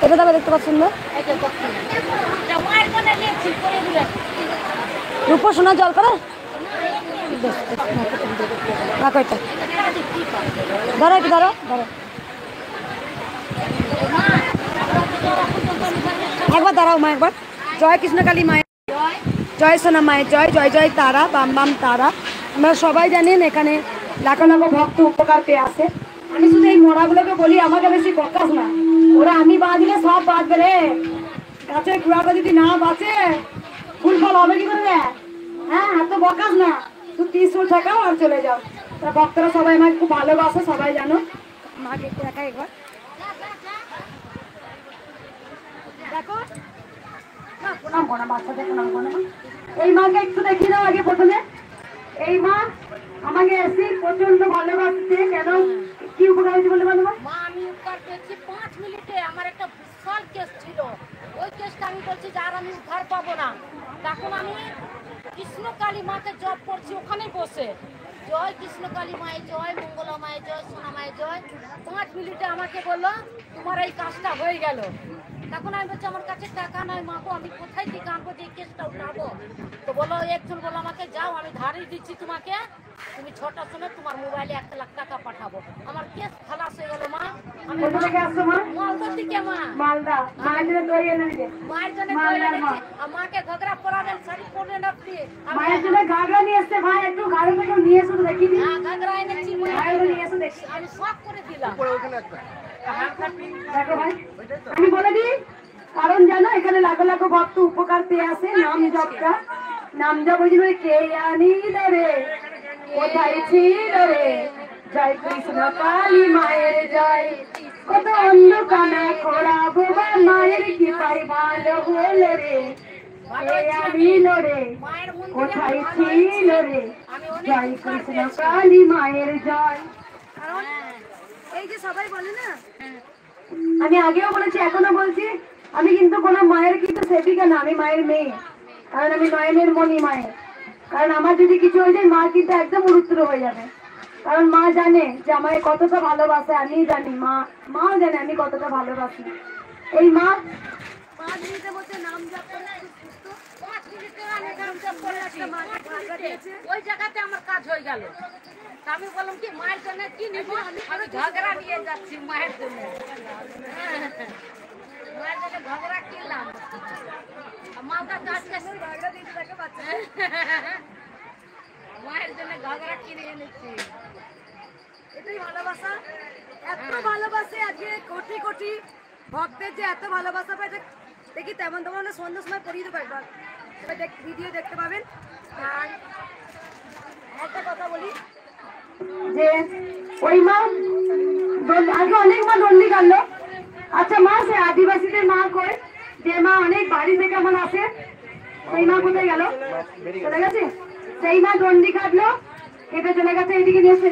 এটা তবে দেখতে পাচ্ছেন না রূপ সোনা জল করে রাখো এটা ধরো একটু ধরো ধরো একবার দাঁড়াও মা একবার জয় কৃষ্ণকালী মায়ের জয় সোনা মায়ের জয় জয় জয় তারা বাম বাম তারা আমরা সবাই জানেন এখানে লাখো লাখো ভক্ত উপকার পেয়ে আসে আমি শুধু এই মোড়াগুলোকে বলি আমাকে বেশি বকাস না ওরা আমি বাঁধলে সব বাঁধবে রে গাছের গুড়াটা যদি না বাঁচে ফুল ফল হবে কি করবে হ্যাঁ এত বকাস না তুই 30 টাকাও আর চলে যাও তা ভক্তরা সবাই আমাকে খুব ভালোবাসে সবাই জানো মাকে একটু দেখা একবার দেখো প্রণাম করো বাচ্চাদের প্রণাম করো এই মাকে একটু দেখিয়ে দাও আগে প্রথমে এই মা আমাকে এসে প্রচন্ড ভালোবাসছে কেন কি উপকার হয়েছে বলে বলো মা আমি উদ্ধার পেয়েছি 5 মিনিটে আমার একটা বিশাল কেস ছিল ওই কেসটা আমি বলছি যে আর আমি উদ্ধার পাবো না তখন আমি কৃষ্ণকালী মাকে জপ করছি ওখানেই বসে জয় কৃষ্ণকালী মায়ের জয় মঙ্গলা মায়ের জয় সোনা মায়ের জয় 5 মিনিটে আমাকে বললো তোমার এই কাজটা হয়ে গেল তখন আমি বলছি আমার কাছে টাকা নয় মাগো আমি কোথায় থেকে আনবো যে কেসটা উঠাবো তো বলো একজন বলো আমাকে যাও আমি ধারই দিচ্ছি তোমাকে তুমি 6টার সময় তোমার মোবাইলে 1 লাখ টাকা পাঠাবো আমার কেস খালাস হয়ে গেল মা আমি কোথা থেকে আসছো মা মালদা থেকে মা মালদা মায়ের জন্য দই এনে দিলে মায়ের জন্য দই এনেছি আর মাকে ঘাগরা পরাবেন শাড়ি পরবেন আপনি মায়ের জন্য ঘাগরা নিয়ে এসছে ভাই একটু ঘাগরা থেকে নিয়ে এসো দেখি দিই হ্যাঁ ঘাগরা এনেছি ঘাগরা নিয়ে এসো দেখি আমি সব করে দিলাম দেখো ভাই আমি বলে দিই কারণ জানো এখানে লাখো লাখো ভক্ত উপকার পেয়ে আসে নাম জপটা নাম জপ ওই জন্য কে আনিল রে কোথায় ছিল রে জয় কৃষ্ণ কালী মায়ের জয় কত অন্য কানা খোড়া বোবা মায়ের কি পাই ভালো হলো রে কে আনিল রে কোথায় ছিল রে জয় কৃষ্ণ কালী মায়ের জয় কারণ এই যে সবাই বলে না আমি আগেও বলেছি এখনো বলছি আমি কিন্তু কোনো মায়ের কিন্তু সেবিকা না আমি মায়ের মেয়ে কারণ আমি নয়নের মণি মায়ের কারণ আমার যদি কিছু হয়ে যায় মা কিন্তু একদম উড়ুত্তর হয়ে যাবে কারণ মা জানে যে আমাকে কতটা ভালোবাসে আমি জানি মাও জানে আমি কতটা ভালোবাসি এই মা 5 মিনিটের মধ্যে নাম জপ করে সুস্থ 5 মিনিটে আমি নাম জপ করে একটা মাকে ঘাগরা দিয়েছে ওই জায়গাতে আমার কাজ হয়ে গেল আমি বললাম কি মায়ের জন্য কি নিব আমি ঘাগরা নিয়ে যাচ্ছি মায়ের জন্য মায়ের জন্য ঘাগরা কিনলাম মাথা কাজ কাছে ঘাগরা দিতে থাকে বাচ্চা মায়ের জন্য ঘাগরা কিনে এনেছি এটাই ভালোবাসা এত ভালোবাসে আজকে কোটি কোটি ভক্তের যে এত ভালোবাসা পায় দেখি তেমন তেমন সন্ধ্যার সময় পড়িয়ে দেবো একবার ভিডিও দেখতে পাবেন আর একটা কথা বলি যে ওই মা আগে অনেক মা দণ্ডি কাটলো আচ্ছা মা সে আদিবাসীদের মা কয় যে মা অনেক বাড়ি থেকে আমার আসে সেই মা কোথায় গেল চলে গেছে সেই মা দণ্ডি কাটলো কেটে চলে গেছে এইদিকে নিয়েছে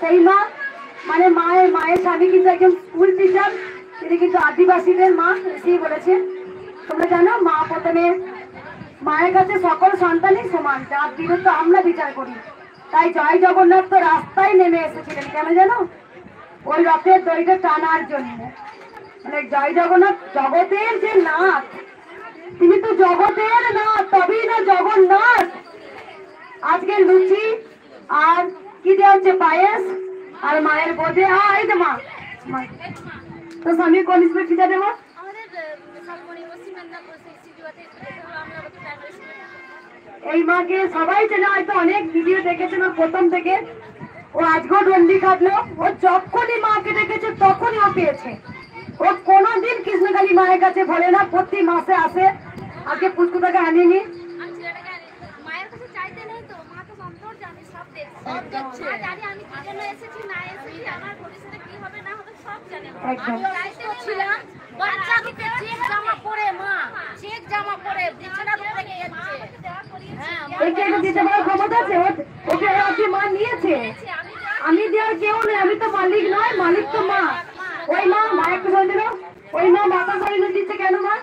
সেই মা মানে মায়ের স্বামী কিন্তু একজন স্কুল টিচার তিনি কিন্তু আদিবাসীদের মা এসেই বলেছে তোমরা জানো মা প্রথমে মায়ের কাছে সকল সন্তানই সমান যার বিরুদ্ধে আমরা বিচার করি তাই জয় জগন্নাথ তো রাস্তায় নেমে এসেছিলেন কেন জানো ওই রথের দড়িটা টানার জন্য মানে জয় জগন্নাথ জগতের যে নাথ তিনি তো জগতের নাথ তবেই না জগন্নাথ আজকে লুচি আর কি দেওয়া হচ্ছে পায়েস আর মায়ের বোঝে এই তো মা তো স্বামী কোন স্কুলে টিচার দেবো এই মাকে সবাই চেনে হয়তো অনেক ভিডিও দেখেছেন ওর প্রথম থেকে ও আজকেও ডন্ডি কাটলো ও যখনই মাকে দেখেছে তখনই ও পেয়েছে ও কোনোদিন কৃষ্ণকালী মায়ের কাছে বলে না প্রতি মাসে আসে আগে পুষ্কুটাকে আনিনি মায়ের কাছে চাইতে নেই তো মা তো সন্তোষ জানি সব দেখছে জানি আমি কি জন্য এসেছি না এসেছি আমার ভবিষ্যতে কি হবে না হবে সব জানে আমি চাইতে ছিলাম বাচ্চাকে চেক জামা পরে মা চেক জামা পরে বিছানা পরে গিয়েছে হ্যাঁ একে এটা দিতে পারার ক্ষমতা আছে ওকে ওকে মা নিয়েছে আমি দেওয়ার কেউ নেই আমি তো মালিক নয় মালিক তো মা ওই মা মায়ের একটু বলে দিল ওই মা মাথা শরীর দিচ্ছে কেন মা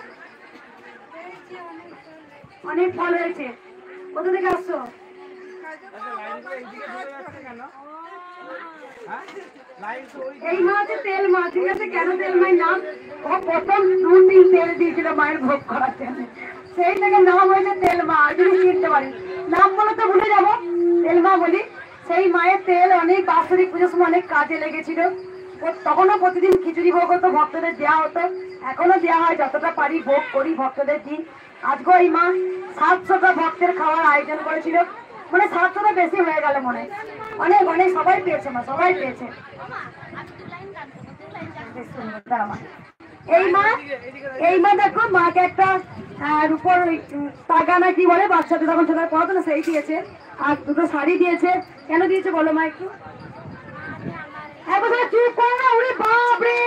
অনেক ফল হয়েছে কোথা থেকে আসছো এই মা হচ্ছে তেল মা ঠিক আছে কেন তেল মায়ের নাম ও প্রথম 2 দিন তেল দিয়েছিল মায়ের ভোগ করার জন্য, সেই থেকে নাম হয়েছে তেল মা। যদি চিনতে পারি, নাম বলে তো ভুলে যাবো, তেল মা বলি। সেই মায়ের তেল অনেক বাৎসরিক পুজোর সময় অনেক কাজে লেগেছিল। তখনও প্রতিদিন খিচুড়ি ভোগ হতো, ভক্তদের দেওয়া হতো, এখনো দেওয়া হয়, যতটা পারি ভোগ করি ভক্তদের দিই। আজকেও এই মা 700টা ভক্তের খাওয়ার আয়োজন করেছিল, মানে 700টা বেশি হয়ে গেল মনে হয়। অনেক অনেক সবাই পেয়েছে মা, সবাই পেয়েছে। এই মা দেখো মাকে একটা উপর টাকা না কি বলে বাচ্চাদের তখন ছোট পড়াতো না, সেই দিয়েছে। আর 2টো শাড়ি দিয়েছে। কেন দিয়েছে বলো মা একটু? চুপ করো না, ওরে বাপ রে।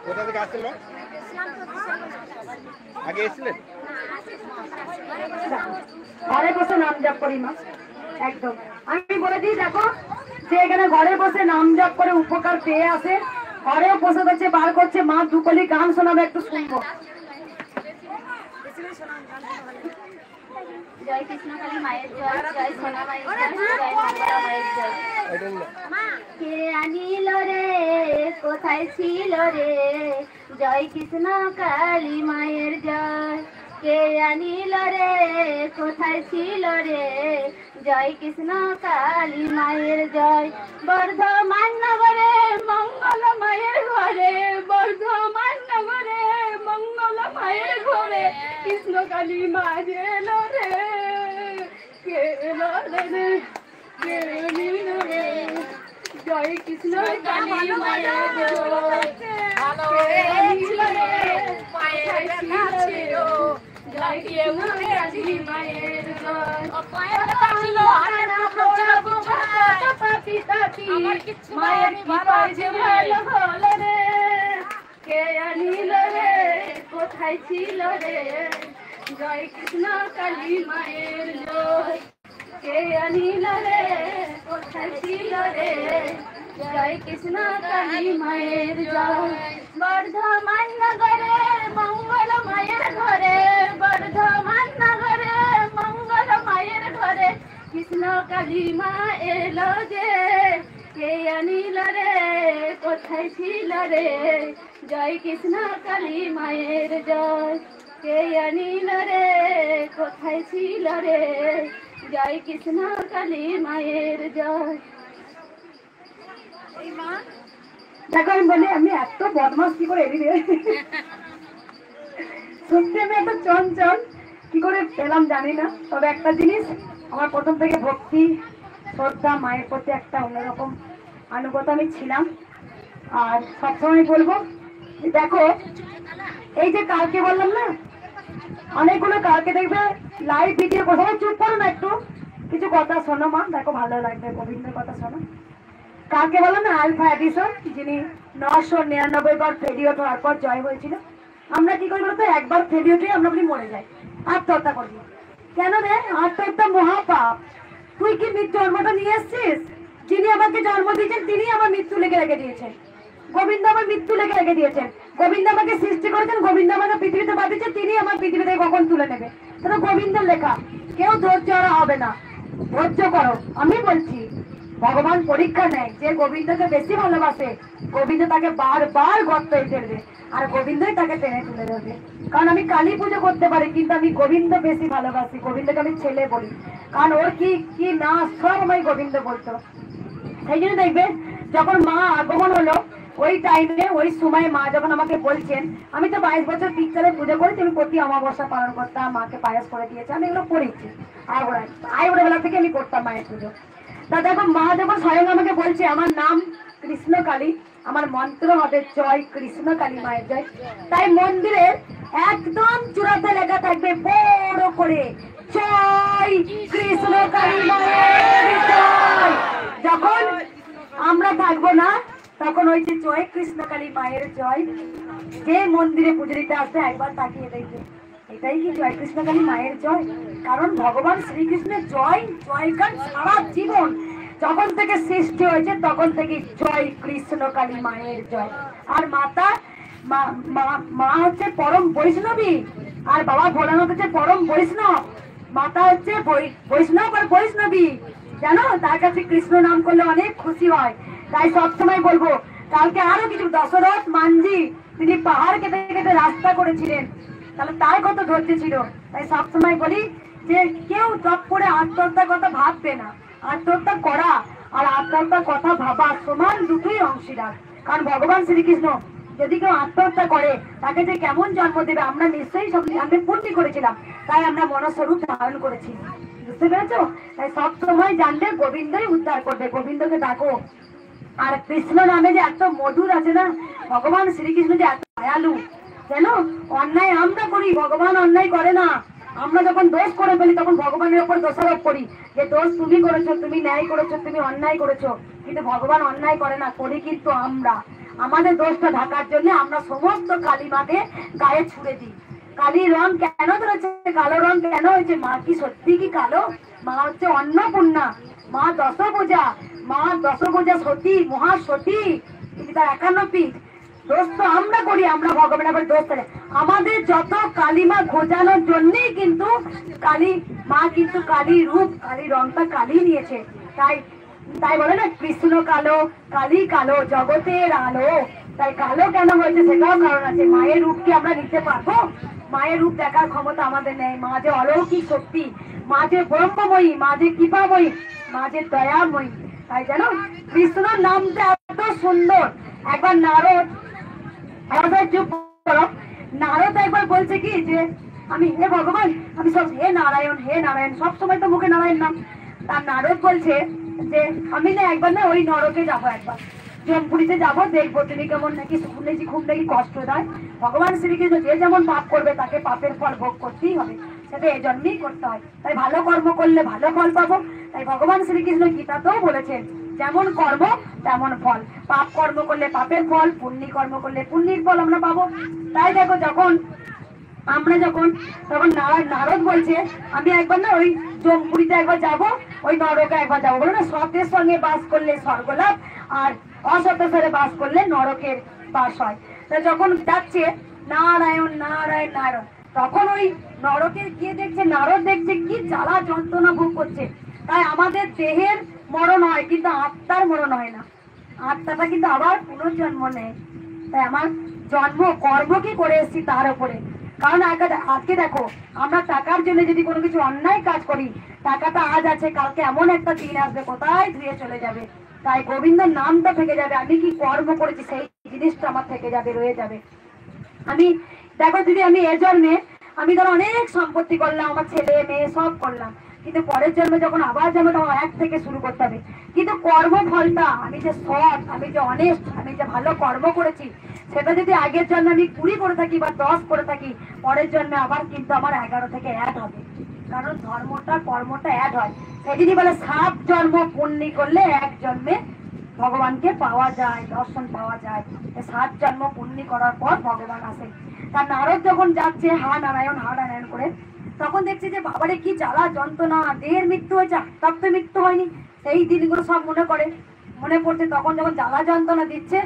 কোথা থেকে আসছিল? আগে এসেছিলেন? ঘরে বসে নাম জপ করি মা, একদম। আমি বলে দিই দেখো, যে এখানে ঘরে বসে নাম জপ করে উপকার পেয়ে আসে, ঘরেও বসে করছে, বার করছে, মা 2 কলি গান শোনাবে, একটু শুনবো। জয় কৃষ্ণকালী মায়ের জয়, জয় সোনা মায়ের জয়, জয় মঙ্গলা মায়ের জয়। কে আনিল রে, কোথায় ছিল রে, জয় কৃষ্ণ কালী মায়ের জয়। কে আনিল রে, কোথায় ছিল রে, জয় কৃষ্ণ কালী মায়ের জয়। বর্ধমান নগরে মঙ্গল মায়ের ঘরে, বর্ধমান নগরে মঙ্গল মায়ের ঘরে, কৃষ্ণ কালী মা এলো রে, কে এলো রে, কে এলো রে, জয় কৃষ্ণ কালী মায়ের জয়। কে এলো রে, পায়ে ছিল, জয় কৃষ্ণ কালী মায়ের জয়। মায়ের কৃপায় যে ভালো হলো রে, কে আনিল রে, কোথায় ছিল রে, জয় কৃষ্ণ কালী মায়ের জয়। কে আনিল রে, কোথায় ছিল রে, জয় কৃষ্ণ কালী মায়ের জয়। বর্ধমান নগরে মঙ্গল মায়ের ঘরে, বর্ধমান নগরে মঙ্গল মায়ের ঘরে, কৃষ্ণ কালী মা এলো যে, কে আনিল রে, কোথায় ছিল রে, জয় কৃষ্ণ কালী মায়ের জয়। কে আনিল রে, কোথায় ছিল রে, জয় কৃষ্ণ কালী মায়ের জয়। দেখো আমি বলি, আমি এত বদমাস কি করে এলি রে, সত্যি আমি এত চঞ্চল কি করে পেলাম জানি না। তবে একটা জিনিস, আমার প্রথম থেকে ভক্তি শ্রদ্ধা মায়ের প্রতি একটা অন্যরকম আনুগত আমি ছিলাম। আর সবসময় বলবো দেখো, এই যে কালকে বললাম না, অনেকগুলো কালকে দেখবে লাইভ ভিডিও, কোথাও চুপ করো না, একটু কিছু কথা শোনো মা, দেখো ভালো লাগবে, গোবিন্দের কথা শোনো। কালকে বললাম না আলফা এডিশন, যিনি 999 বার ফেডিওট হওয়ার পর জয় হয়েছিল, আমরা কি করি বলতো, একবার ফেডিওটে আমরা বলি মরে যাই, আত্মহত্যা করবি। কেন রে? আত্মহত্যা মহাপাপ। তুই কি জন্মটা নিয়ে এসছিস? যিনি আমাকে জন্ম দিয়েছেন তিনি আমার মৃত্যু লেগে রেখে দিয়েছেন। গোবিন্দ আমার মৃত্যু লেগে রেখে দিয়েছেন। গোবিন্দ আমাকে সৃষ্টি করেছেন, গোবিন্দ আমাকে পৃথিবীতে পাঠিয়েছেন, তিনি আমার পৃথিবী থেকে কখন তুলে নেবে, সেটা গোবিন্দের লেখা। কেউ ধৈর্য হারা হবে না, ধৈর্য করো। আমি বলছি ভগবান পরীক্ষা নেয়, যে গোবিন্দকে বেশি ভালোবাসে গোবিন্দ তাকে বারবার গর্তে ফেলবে, আর গোবিন্দই তাকে টেনে তুলে দেবে। কারণ আমি কালী পুজো করতে পারি, কিন্তু আমি গোবিন্দ বেশি ভালোবাসি, গোবিন্দকে আমি ছেলে বলি, কারণ ওর কি কি না সব আমায় গোবিন্দ বলতো। সেই জন্য দেখবে যখন মা আগমন হলো, ওই টাইমে ওই সময় মা যখন আমাকে বলছেন, আমি তো 22 বছর পিকচারে পুজো করেছি, আমি প্রতি অমাবস্যা পালন করতাম, মাকে পায়েস করে দিয়েছি, আমি এগুলো করেছি আইবুড়া বেলা থেকে আমি করতাম মায়ের পুজো। তা দেখো মা যখন স্বয়ং আমাকে বলছে আমার নাম কৃষ্ণ কালী, আমার মন্ত্র হবে জয় কৃষ্ণ কালী মায়ের জয়, তাই মন্দিরের একদম চূড়াতে লেখা থাকবে বড় করে জয় কৃষ্ণ কালী মায়ের জয়। যখন আমরা থাকবো না তখন ওই যে জয় কৃষ্ণ কালী মায়ের জয়, যে মন্দিরে পুজো দিতে আসবে একবার তাকিয়ে দেখবে, এটাই কি জয় কৃষ্ণ কালী মায়ের জয়। কারণ ভগবান শ্রীকৃষ্ণের জয় জয়গান সারা জীবন যখন থেকে সৃষ্টি হয়েছে তখন থেকে জয় কৃষ্ণ কালী মায়ের জয়। আর মা হচ্ছে পরম বৈষ্ণবী আর বাবা ভোলানাথ হচ্ছে পরম বৈষ্ণব। মাতা হচ্ছে বৈষ্ণব আর বৈষ্ণবী, জানো? তার কাছে কৃষ্ণ নাম করলে অনেক খুশি হয়। তাই সবসময় বলবো, কালকে আরো কিছু দশরথ মানজি তিনি পাহাড় কেটে কেটে রাস্তা করেছিলেন, তাহলে তার কত ধৈর্য ছিল। তাই সবসময় বলি যে কেউ জব করে আত্মহত্যার কথা ভাববে না। আত্মহত্যা করা আর আত্মহত্যার কথা ভাবা সমান, দুটোই অংশীদার। কারণ ভগবান শ্রীকৃষ্ণ যদি কেউ আত্মহত্যা করে তাকে যে কেমন জন্ম দেবে আমরা নিশ্চয়ই সব আমরা পূর্তি করেছিলাম, তাই আমরা মনস্বরূপ ধারণ করেছি। বুঝতে পেরেছো? তাই সব সময় জানলে গোবিন্দই উদ্ধার করবে, গোবিন্দকে ডাকো। আর কৃষ্ণ নামে যে এত মধুর আছে না, ভগবান শ্রীকৃষ্ণ যে এত দয়ালু, জানো? অন্যায় আমরা করি, ভগবান অন্যায় করে না। আমরা যখন দোষ করে ফেলি তখন ভগবানের উপর দোষারোপ করি যে দোষ তুমি করেছো, তুমি ন্যায় করেছো, তুমি অন্যায় করেছো। কিন্তু ভগবান অন্যায় করে না, করি কিন্তু আমরা। আমাদের দোষটা ঢাকার জন্য আমরা সমস্ত কালিমাকে গায়ে ছুড়ে দিই। কালি রং কেন ধরেছে, কালো রং কেন হয়েছে? মা কি সত্যি কি কালো? মা হচ্ছে অন্নপূর্ণা, মা দশভুজা, মা দশভুজা সতী, মহাসতী, তিনি তার 51 পিঠ। দোষ তো আমরা করি, আমরা ভগবানের আবার দোষ করে। আমাদের যত কালিমা খোঁজানোর জন্যই কিন্তু কালী মা কিন্তু কালী রূপ, কালী রংটা কালী নিয়েছে। তাই তাই বলে না, কৃষ্ণ কালো, কালী কালো, জগতের আলো। তাই কালো কেন হয়েছে সেটাও কারণ আছে। মায়ের রূপ কি আমরা নিতে পারবো? মায়ের রূপ দেখার ক্ষমতা আমাদের নেই। মা যে অলৌকিক শক্তি, মা যে ব্রহ্মময়ী, মা যে কৃপাময়ী, মা যে দয়াময়ী। তাই জানো কৃষ্ণর নামটা এত সুন্দর। একবার নারদ নারদ একবার বলছে কি যে আমি, হে ভগবান, আমি সব হে নারায়ণ, হে নারায়ণ, সবসময় তো মুখে নারায়ণ নাম। তার নারদ বলছে যে আমি না একবার না ওই নরকে যাবো, একবার জমপুরিতে যাবো, দেখবো তিনি কেমন নাকি শুনেছি খুব নাকি কষ্ট দেয়। ভগবান শ্রীকৃষ্ণ যে যেমন পাপ করবে তাকে পাপের ফল ভোগ করতেই হবে, সেটা এই জন্যই করতে হয়। তাই ভালো কর্ম করলে ভালো ফল পাবো। তাই ভগবান শ্রীকৃষ্ণ গীতাতেও বলেছেন যেমন কর্ম তেমন ফল। পাপ কর্ম করলে পাপের ফল, পুণ্য কর্ম করলে পুণ্যের ফল আমরা পাবো। তাই দেখো যখন তখন নারদ বলছে আমি একবার না ওই জমপুরিতে একবার যাবো, ওই নরকে একবার যাবো। বলো না, সতের সঙ্গে বাস করলে স্বর্গলাভ আর অসতের সাথে বাস করলে নরকের বাস হয়। তা যখন যাচ্ছে নারায়ণ নারায়ণ নারায়ণ, তখন ওই নরকে গিয়ে দেখছে, নারদ দেখছে কি জ্বালা যন্ত্রণা ভোগ করছে। তাই আমাদের দেহের মরণ হয় কিন্তু আত্মার মরণ হয় না। আত্মাটা কিন্তু আবার পুনর্জন্ম নেয়। তাই আমার জন্ম কর্ম কি করে এসেছি তার উপরে। কারণ আজকে দেখো আমরা টাকার জন্য যদি কোনো কিছু অন্যায় কাজ করি, টাকাটা আজ আছে, কালকে এমন একটা দিন আসবে কোথায় ধুয়ে চলে যাবে। তাই গোবিন্দর নামটা থেকে যাবে, আমি কি কর্ম করেছি সেই জিনিসটা আমার থেকে যাবে, রয়ে যাবে। আমি দেখো যদি আমি এ জন্মে আমি ধরো অনেক সম্পত্তি করলাম, আমার ছেলে মেয়ে সব করলাম, কিন্তু পরের জন্মে যখন আবার যাবো তখন এক থেকে শুরু করতে হবে। কিন্তু কর্মফলটা আমি যে সৎ, আমি যে অনেস্ট, আমি যে ভালো কর্ম করেছি, সেটা যদি আগের জন্মে আমি 20 করে থাকি বা 10 করে থাকি, পরের জন্মে আবার কিন্তু আমার 11 থেকে অ্যাড হবে। কারণ ধর্মটা কর্মটা অ্যাড হয়। সেই জন্যই বলে 7 জন্ম পুণ্য করলে এক জন্মে ভগবানকে পাওয়া যায়, দর্শন পাওয়া যায়। 7 জন্ম পুণ্য করার পর ভগবান আসে। তার নারদ যখন যাচ্ছে হা নারায়ণ করে, তখন দেখছে যে বাবারে কি জ্বালা যন্ত্রণা, দেহের মৃত্যু হয়েছে, আত্মার তো মৃত্যু হয়নি। সেই দিনগুলো সব মনে পড়ছে। তখন যখন জ্বালা যন্ত্রণা দিচ্ছে,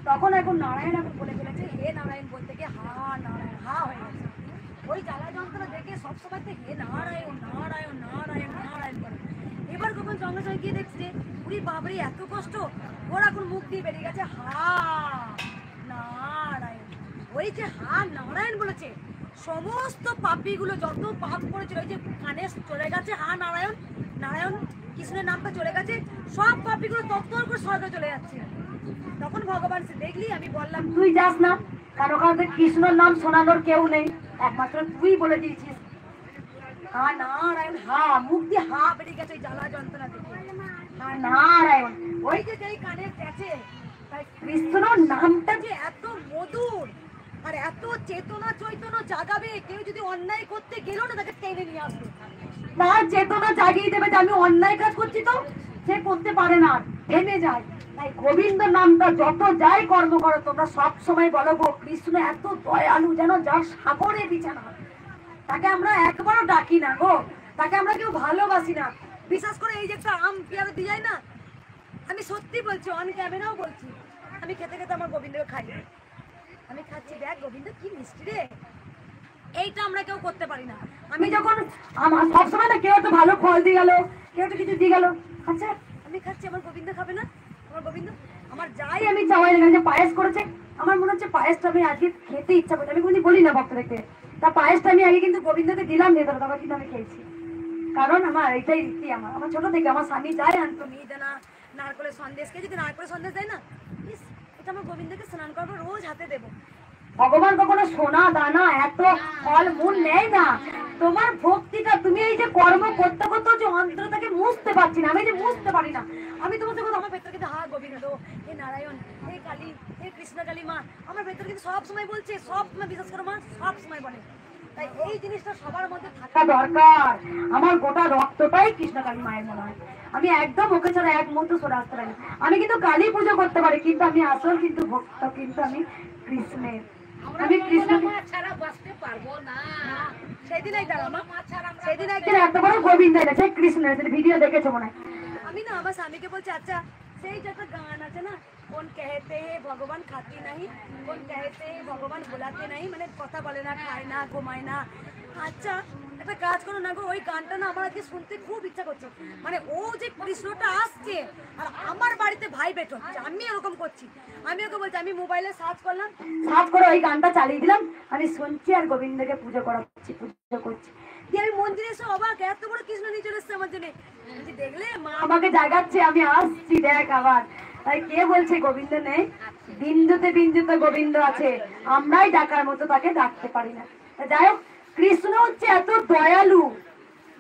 তখন এখন নারায়ণ এখন বলে ফেলেছে হে নারায়ণ বলতে গিয়ে হা নারায়ণ, হা হয়ে গেছে। ওই জ্বালা যন্ত্রণা দেখে সবসময় তো হে নারায়ণ নারায়ণ নারায়ণ নারায়ণ করে। এবার কখন সঙ্গে সঙ্গে গিয়ে দেখছে উনি বাবরি এত কষ্ট, ওর এখন মুখ দিয়ে বেরিয়ে গেছে হা নারায়ণ। ওই যে হা নারায়ণ বলেছে, সমস্ত পাপীগুলো যত পাপ করেছিল ওই যে কানে চলে গেছে হা নারায়ণ নারায়ণ, কৃষ্ণের নামটা চলে গেছে, সব পাপীগুলো তত্তর করে স্বর্গে চলে যাচ্ছে। তখন ভগবান দেখলি আমি বললাম তুই যাস না, কারণ ওখানে কৃষ্ণর নাম শোনানোর কেউ নেই, একমাত্র তুই বলে দিয়েছিস হা নারায়ণ। হা মুখ দিয়ে হা বেরিয়ে গেছে ওই জ্বালা যন্ত্রণা থেকে, হা নারায়ণ। ওই যে যেই কানে গেছে, তাই কৃষ্ণর নামটা যে এত মধুর আর এত চেতনা চৈতন্য জাগাবে, কেউ যদি অন্যায় করতে গেল না তাকে টেনে নিয়ে আসবে, তার চেতনা জাগিয়ে দেবে যে আমি অন্যায় কাজ করছি, তো সে করতে পারে না, থেমে যায়। তাই গোবিন্দ নামটা যত যাই কর্ম করো তোমরা সব সময় বলো গো কৃষ্ণ এত দয়ালু, যেন যার সাগরে বিছানা, তাকে আমরা একবারও ডাকি না গো, তাকে আমরা কেউ ভালোবাসি না। বিশেষ করে এই যে একটা আম পেয়ারা দিয়ে যায় না, আমি সত্যি বলছি, অন ক্যামেরাও বলছি, আমি খেতে খেতে আমার গোবিন্দকে খাই, আমি খাচ্ছি। গোবিন্দ কি মিষ্টি রে, এইটা আমরা কেউ করতে পারি না। আমি যখন আমার সবসময় না কেউ একটু ভালো ফল দিয়ে গেল, কেউ একটু কিছু দিয়ে গেল, আচ্ছা আমি খাচ্ছি, আমার গোবিন্দ খাবে না? আমার গোবিন্দ আমার যাই আমি চাওয়াই না, যে পায়েস করেছে আমার মনে হচ্ছে পায়েসটা আমি আজকে খেতে ইচ্ছা করছে, আমি কোনোদিন বলি না ভক্তদেরকে, তা পায়েসটা আমি আগে কিন্তু গোবিন্দকে দিলাম দিয়ে তারপর কিন্তু আমি খেয়েছি, কারণ আমার এটাই রীতি। আমার ছোট থেকে আমার স্বামী যায় আনতো মিহিদানা নারকলের সন্দেশ, কে যদি নারকলের সন্দেশ দেয় না, এটা আমার গোবিন্দকে স্নান করবো, রোজ হাতে দেবো। ভগবান কখনো সোনা দানা এত ফল মূল নেয় না, তোমার ভক্তিটা তুমি এই যে কর্ম করতে করতে যে অন্তরটাকে মুছতে পারছি না, আমি যে মুছতে পারি না, আমি তোমার যখন আমার ভেতর কিন্তু হা গোবিন্দ হে নারায়ণ হে কালী হে কৃষ্ণ কালী মা, আমার ভেতর কিন্তু সব সময় বলছে, সব সময় বিশ্বাস করো মা, সব সময় বলে। তাই এই জিনিসটা সবার মধ্যে থাকা দরকার। আমার গোটা রক্তটাই কৃষ্ণ কালী মায়ের মনে হয়, আমি একদম ওকে ছাড়া এক মুহূর্ত সরে আসতে পারি না। আমি কিন্তু কালী পুজো করতে পারি, কিন্তু আমি আসল কিন্তু ভক্ত কিন্তু আমি কৃষ্ণের, আমি কৃষ্ণ ছাড়া বাঁচতে পারবো না। সেদিন সেদিন একদিন এত বড় গোবিন্দ এনেছে কৃষ্ণের, ভিডিও দেখেছো মনে হয়। আমি না আমার স্বামীকে বলছি, আচ্ছা সেই যত গান আছে না, কোন कहते हैं ভগবান খাতি নাই, কোন कहते हैं ভগবান বোলাতে নাই, মানে কথা বলে না, খায় না, ঘুমায় না, আচ্ছা একটা কাজ করো না গো, ওই গানটা না আমার আজকে শুনতে খুব ইচ্ছা করছে, মানে ও যে কৃষ্ণটা আসছে আর আমার বাড়িতে ভাই বেট হচ্ছে, আমি এরকম করছি, আমি ওকে বলছি, আমি মোবাইলে সার্চ করলাম, সার্চ করে ওই গানটা চালিয়ে দিলাম, আমি শুনছি আর গোবিন্দকে পুজো করাচ্ছি, পুজো করছি, দিয়ে আমি মন্দিরে এসে অবাক, এত বড় কৃষ্ণ নিয়ে চলে এসছে আমার জন্য, দেখলে মা আমাকে জাগাচ্ছে, আমি আসছি দেখ আবার। তাই কে বলছে গোবিন্দ নেই? বিন্দুতে বিন্দুতে গোবিন্দ আছে, আমরাই ডাকার মতো তাকে ডাকতে পারি না। যাই হোক, কৃষ্ণ হচ্ছে এত দয়ালু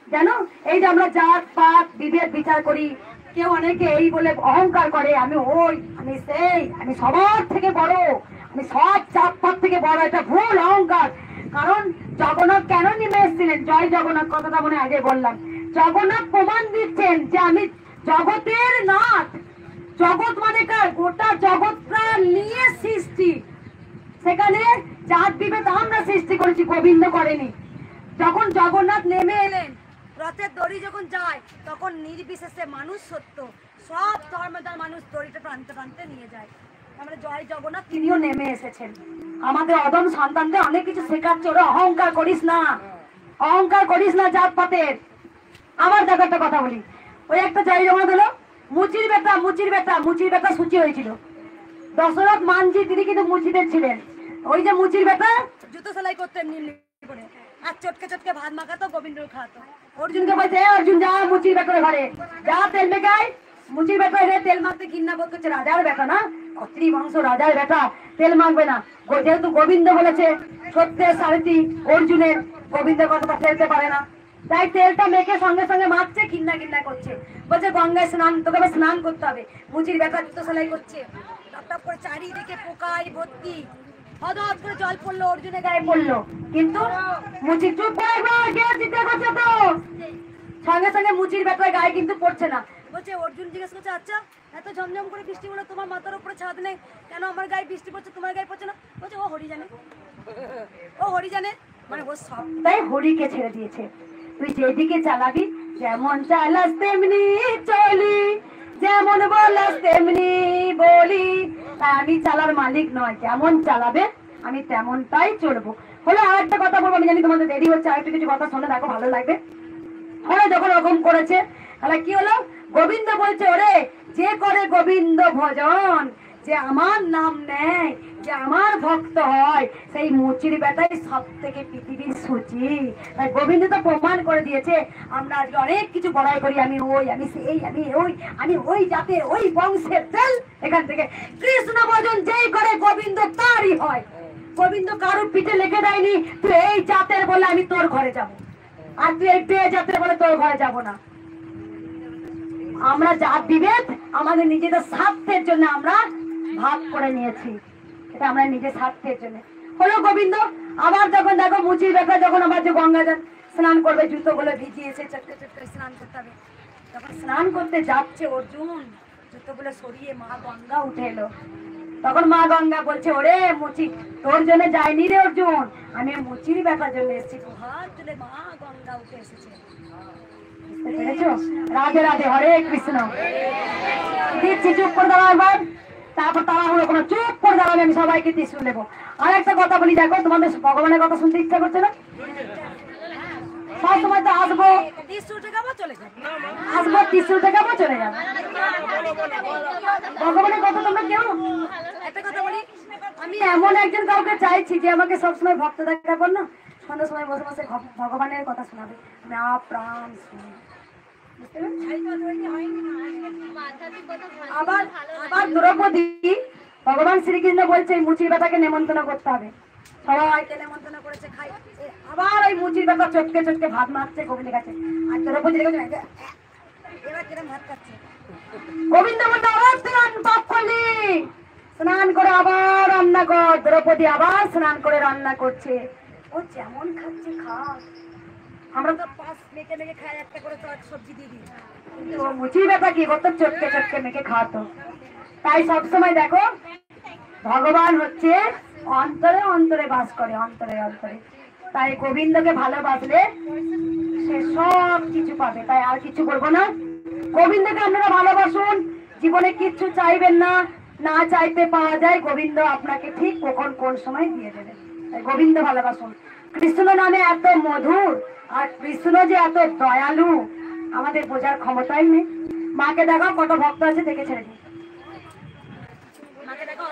জানো, এই যে আমরা জাত পাত বিভেদ বিচার করি, কেউ অনেকে এই বলে অহংকার করে, আমি ওই আমি সেই আমি সবার থেকে বড়, আমি সব জাত পাত থেকে বড়, এটা ভুল অহংকার। কারণ জগন্নাথ কেন নেমে এসেছিলেন, জয় জগন্নাথ কথাটা মনে আগে বললাম, জগন্নাথ প্রমাণ দিচ্ছেন যে আমি জগতের নাথ, জগৎ মানে কার, গোটা জগৎটা নিয়ে সৃষ্টি, সেখানে জাত বিভেদ আমরা সৃষ্টি করেছি, গোবিন্দ করেনি। যখন জগন্নাথ নেমে এলেন, রথের দড়ি যখন যায়, তখন নির্বিশেষে মানুষ সত্য সব ধর্মদার মানুষ দড়িটা টানতে টানতে নিয়ে যায়। আমরা জয় জগন্নাথ, তিনিও নেমে এসেছেন আমাদের অদম সন্তানদের অনেক কিছু শেখাচ্ছে। ওরা অহংকার করিস না, অহংকার করিস না জাত পাতের। আমার দেখো একটা কথা বলি, ওই একটা জয় জগন্নাথ হলো, মুচির বেটা সূচি হয়েছিল, দশরথ মানজি তিনি কিন্তু মুচিদের ছিলেন, ওই যে মুচির বেটা জুতো সেলাই করতেন নিম্নি করে, আর চটকে চটকে ভাত মাখাতো, গোবিন্দ খাওয়াতো। অর্জুনকে বলছে, অর্জুন যা মুচির বেটার ঘরে যা, তেল মেকায়। মুচির বেটা তেল মাখতে ঘৃণা বোধ করছে, রাজার বেটা না, ক্ষত্রি বংশ রাজার বেটা, তেল মাখবে না। যেহেতু গোবিন্দ বলেছে সত্যের সারথি অর্জুনের, গোবিন্দের কথাটা ফেলতে পারে না, তাই তেলটা মেখে সঙ্গে সঙ্গে মাখছে, ঘৃণা ঘৃণা করছে, বলছে গঙ্গায় স্নান, তোকে স্নান করতে হবে। মুচির বেটা জুতো সেলাই করছে, টপ করে চারিদিকে পোকায় ভর্তি, হঠাৎ করে জল পড়লো, অর্জুনের গায়ে পড়লো, কিন্তু মুচির চুপ করছে তো, সঙ্গে সঙ্গে মুচির বেটার গায়ে কিন্তু পড়ছে না। বলছে অর্জুন জিজ্ঞেস করছে, আচ্ছা এত ঝমঝম করে বৃষ্টি হলো, তোমার মাথার উপরে ছাদ নেই কেন, আমার গায়ে বৃষ্টি পড়ছে তোমার গায়ে পড়ছে না? বলছে ও হরি জানে, ও হরি জানে, মানে ও সবটাই হরিকে ছেড়ে দিয়েছে। তুই যেদিকে চালাবি, যেমন চালাস তেমনি চলি, যেমন বলাস তেমনি বলি। তাই আমি চালার মালিক নয়, যেমন চালাবে আমি তেমনটাই চলবো। হলো আর একটা কথা বলবো, আমি জানি তোমাদের দেরি হচ্ছে, আর একটু কিছু কথা শুনে দেখো, ভালো লাগবে। হলো যখন ওরকম করেছে, তাহলে কি হলো, গোবিন্দ বলছে, ওরে যে করে গোবিন্দ ভজন, যে আমার নাম নেয়, যে আমার ভক্ত হয়, সেই মুচির বেটাই সব থেকে পৃথিবীর সূচি। তাই গোবিন্দ তো প্রমাণ করে দিয়েছে। আমরা আজকে অনেক কিছু বড়াই করি, আমি ওই আমি সেই আমি ওই জাতের ওই বংশের, তেল এখান থেকে। কৃষ্ণ ভজন যেই করে গোবিন্দ তারই হয়। গোবিন্দ কারোর পিঠে লিখে দেয়নি তুই এই জাতের বলে আমি তোর ঘরে যাব, আর তুই এই পেয়ে জাতের বলে তোর ঘরে যাব না। আমরা জাত বিভেদ আমাদের নিজেদের স্বার্থের জন্য আমরা ভাগ করে নিয়েছি, এটা আমরা নিজের স্বার্থের জন্য। হলো গোবিন্দ আবার যখন দেখো মুচির বেটা যখন আবার যে গঙ্গা স্নান করবে, জুতো গুলো ভিজিয়েছে, চটকে চটকে স্নান করতে হবে, তখন স্নান করতে যাচ্ছে অর্জুন, জুতো গুলো সরিয়ে মা গঙ্গা উঠে এলো। তখন মা গঙ্গা বলছে, ওরে মুচি তোর জন্য যায়নি রে অর্জুন, আমি মুচির বেটার জন্য এসেছি। হাত তুলে মা গঙ্গা উঠে এসেছে। রাধে রাধে, হরে কৃষ্ণ। দিচ্ছি, চুপ করে দাও একবার। তারপর তাড়াহুড়ো কোনো চুপ করে দাঁড়াবে, আমি সবাইকে ত্রিশূল দেবো। আর একটা কথা বলি, দেখো তোমাদের ভগবানের কথা শুনতে ইচ্ছা করছে না? সব সময় তো আসবো ত্রিশূল টেকাবো চলে যাবো, আসবো ত্রিশূল টেকাবো চলে যাবো। ভগবানের কথা তোমরা কেউ একটা কথা বলি, আমি এমন একজন কাউকে চাইছি যে আমাকে সবসময় ভক্ত দেখাবো না, সন্ধ্যার সময় বসে বসে ভগবানের কথা শোনাবে, আমি প্রাণ শুনি। আবার আবার দ্রৌপদী, ভগবান শ্রীকৃষ্ণ বলছে এই মুচির বেটাকে নেমন্তন্ন করতে হবে, সবাইকে নেমন্তন্ন করেছে, খাই। আবার ওই মুচির বেটা চটকে চটকে ভাত মারছে গোবিন্দের কাছে, আর দ্রৌপদী এবার কিরম ভাত খাচ্ছে। গোবিন্দ বলতে আবার স্নান পাপ করলি, স্নান করে আবার রান্না কর। দ্রৌপদী আবার স্নান করে রান্না করছে, ও যেমন খাচ্ছে খা, আমরা তো 5 মেখে মেখে খাই, একটা করে সবজি দিয়ে দিই, কিন্তু ও মুচির ব্যাপার কি করতো, চটকে চটকে মেখে খাওয়াতো। তাই সবসময় দেখো ভগবান হচ্ছে অন্তরে অন্তরে বাস করে, অন্তরে অন্তরে। তাই গোবিন্দকে ভালোবাসলে সে সব কিছু পাবে। তাই আর কিছু বলবো না, গোবিন্দকে আপনারা ভালোবাসুন, জীবনে কিচ্ছু চাইবেন না, না চাইতে পাওয়া যায়, গোবিন্দ আপনাকে ঠিক কখন কোন সময় দিয়ে দেবে। তাই গোবিন্দ ভালোবাসুন। কৃষ্ণ নামে এত মধুর, আর কৃষ্ণ যে এত দয়ালু আমাদের বোঝার ক্ষমতাই নেই। মাকে দেখাও কত ভক্ত আছে, দেখে ছেড়ে দিই। মাকে দেখাও,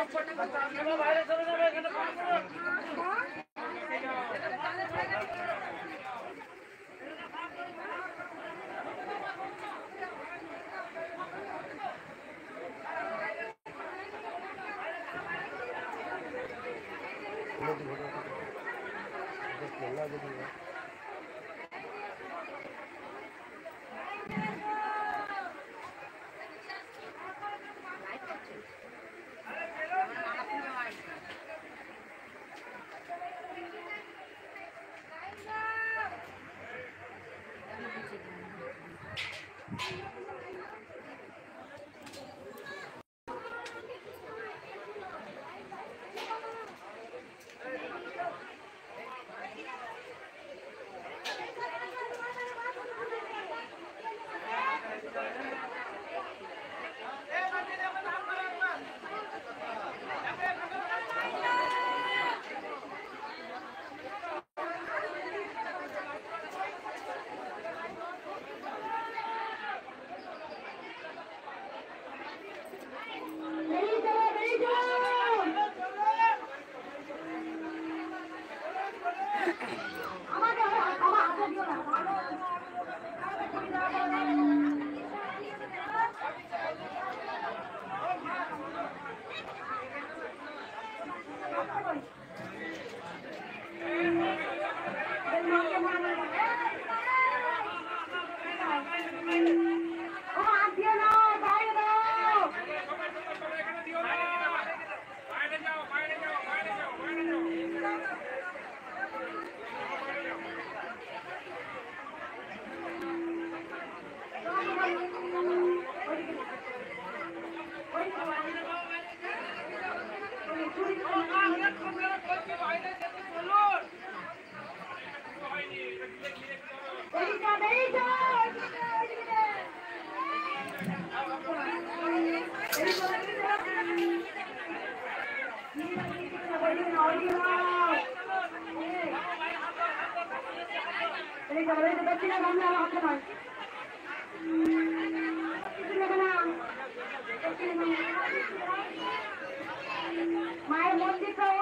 মায়ের মন্দিরটাও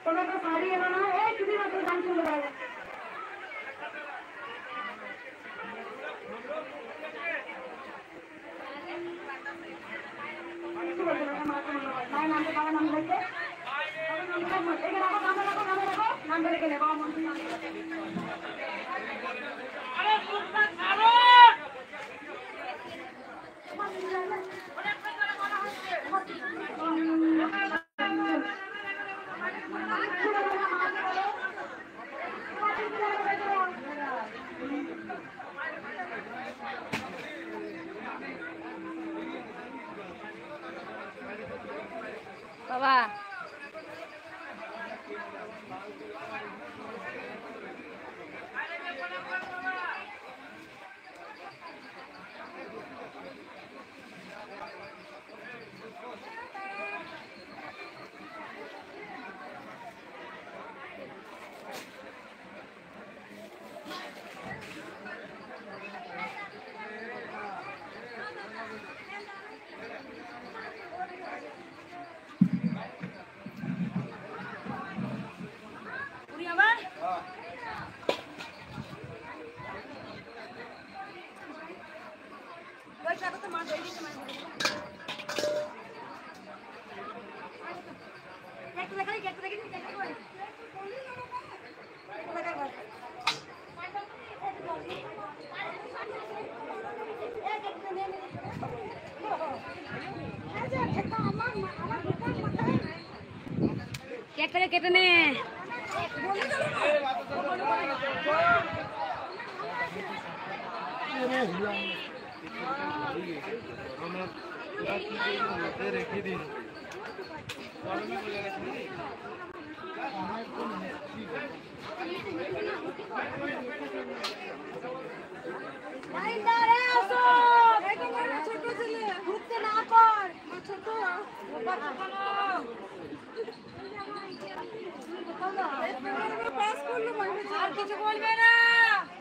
তোমরা তো শাড়ি এলো না, এই তুমি মাত্র গান শুনতে পারবে। মায়ের নামে বাবার নাম দেখে নাম ধরে গেলে বাবা মন্দির নাম বাবা কেকটাকে কেটে নে। রেখে দিন ঘুরতে না কর ছোট আর কিছু বলবে না।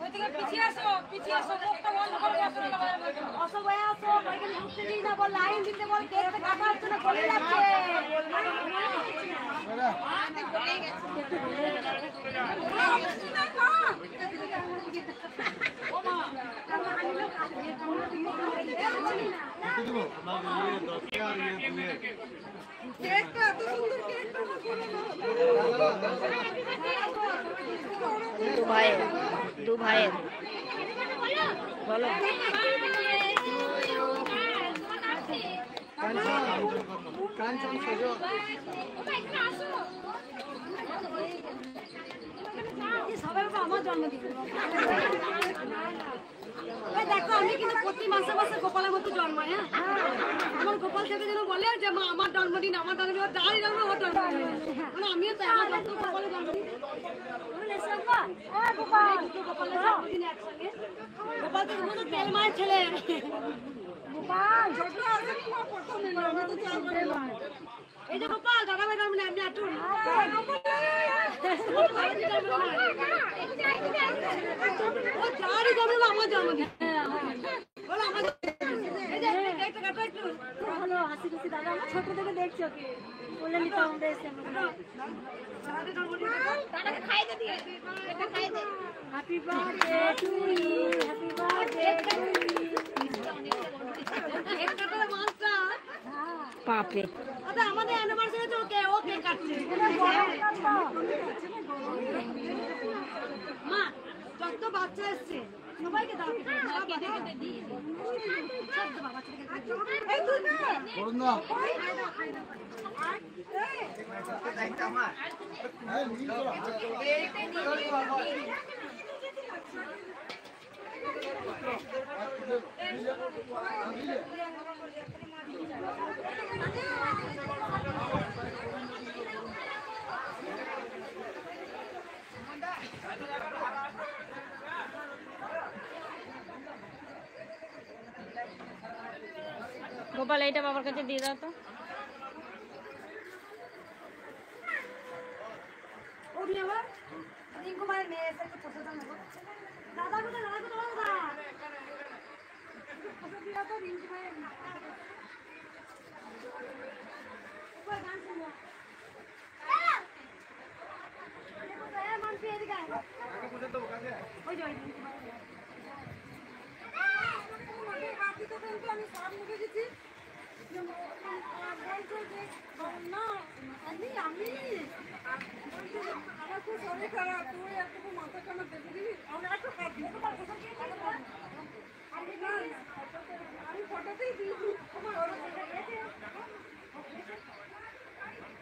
ওই থেকে পিছিয়ে আসো, পিছিয়ে আসো, মুখটা বন্ধ করে আসো। আসো ভাই আসো, ভাইকে ঢুকতে দিই না, বল লাইন দিতে বল, কেকটা কাটা হচ্ছে না, গলে যাচ্ছে। কেকটা এত সুন্দর, কেকটা দু ভাইয়ের বলো সবাই আমার জন্মদিন। দেখো আমি কিন্তু প্রতি মাসে মাসে গোপালের মতো জন্মায়। হ্যাঁ আমার গোপাল থেকে যেন বলে যে মা আমার জন্মদিন, আমার জন্মদিন, যারই জন্ম আমার জন্মদিন। মানে আমিও তো আমার গোপালের জন্মদিন। গোপালের জন্মদিন একসঙ্গে। গোপাল তো শুধু তেল মায়ের ছেলে। গোপাল এই যে গোপাল দাদা ভাই জন্মদিন, আপনি আসুন। যারই জন্মদিন আমার জন্মদিন। ভালো হাসি খুশি দাদা, আমার ছোট থেকে দেখছি ওকে, বলে নিতে আমাদের happy birthday to you, happy birthday to পাপে আচ্ছা আমাদের অ্যানিভার্সারি তো ও কেক কাটছে। মা যত বাচ্চা এসছে সবাইকে দাও, কেটে কেটে দিয়ে গোপাল এইটা বাবার কাছে দিয়ে দাও তো। রিঙ্কু মায়ের মেয়ে এসে একটু ফটো নেবো। দাদা কোথায়, দাদা কোথায়, দাদা ফটো দিয়া তো রিঙ্কু মায়ের গান শুনবো। মানসি এদিকে আয়। ওই যে রিঙ্কু মায়ের বাকি তো কিন্তু আমি সব মুখে দিচ্ছি না আমি আমার খুব শরীর খারাপ, তুই একটু মাথা টানা দেখে দিবি। আমি ফটোতেই দিয়েছি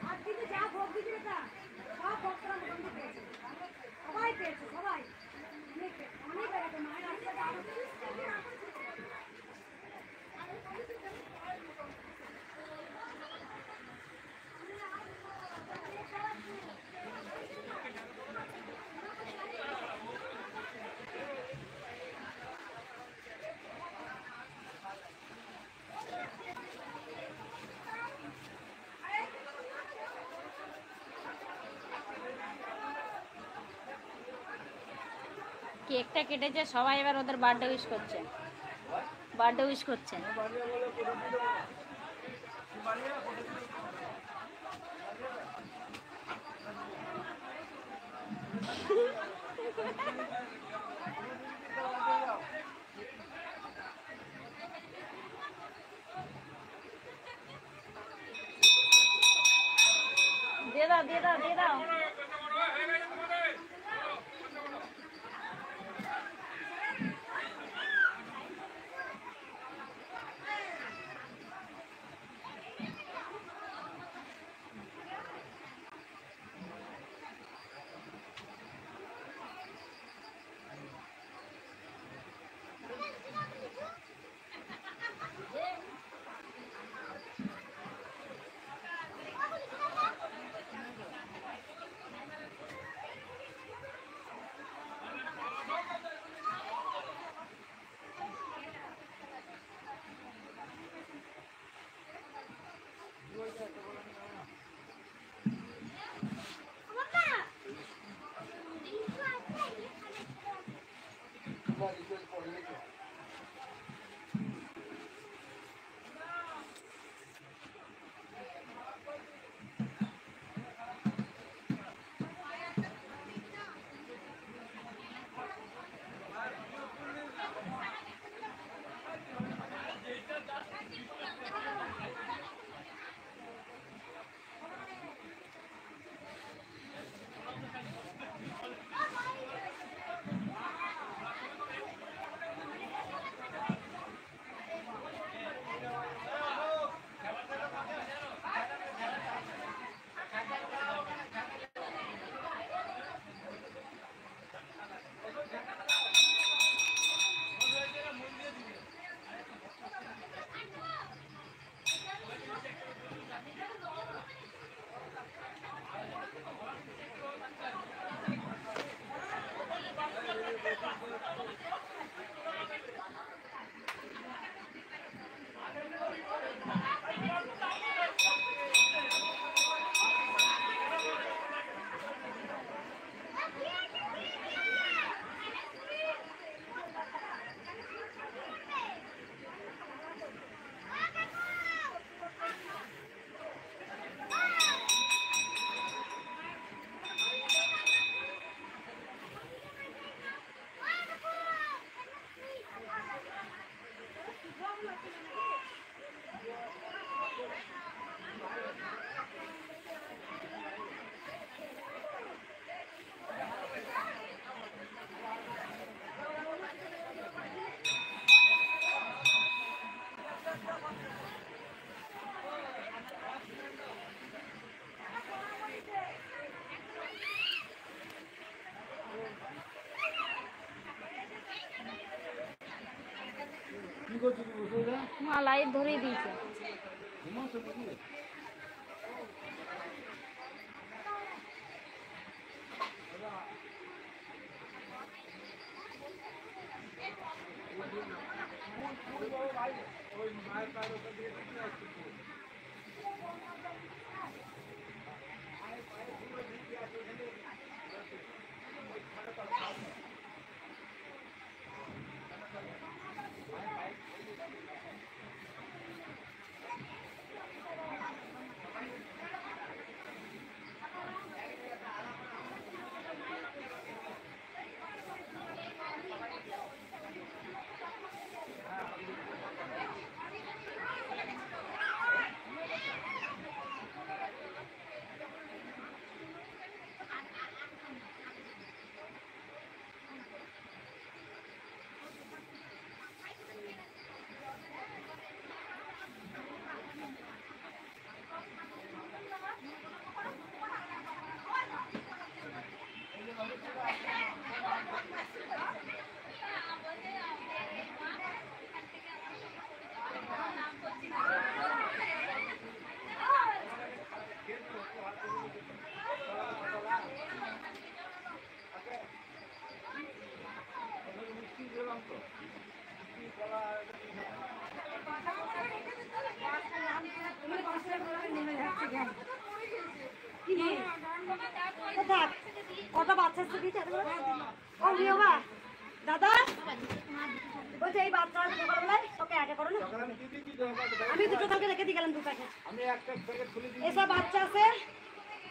আর কিন্তু যা ভোগ দিচ্ছি এটা সব ভক্তরা মোটামুটি পেয়েছে, সবাই পেয়েছে, সবাই অনেক অনেক বেড়াতে মায়ের আশীর্বাদ। কেকটা কেটেছে, সবাই এবার ওদের বার্থডে উইশ করছে, বার্থডে উইশ করছে। দিয়ে দাও, দিয়ে দাও, দিয়ে দাও। মা লাইট ধরেই দিয়েছে। কত বাচ্চা দাদা বলছে এই বাচ্চা তোকে একা করো না, আমি দুটো কালকে রেখে দিয়ে গেলাম 2 প্যাকেট। এসব বাচ্চা আছে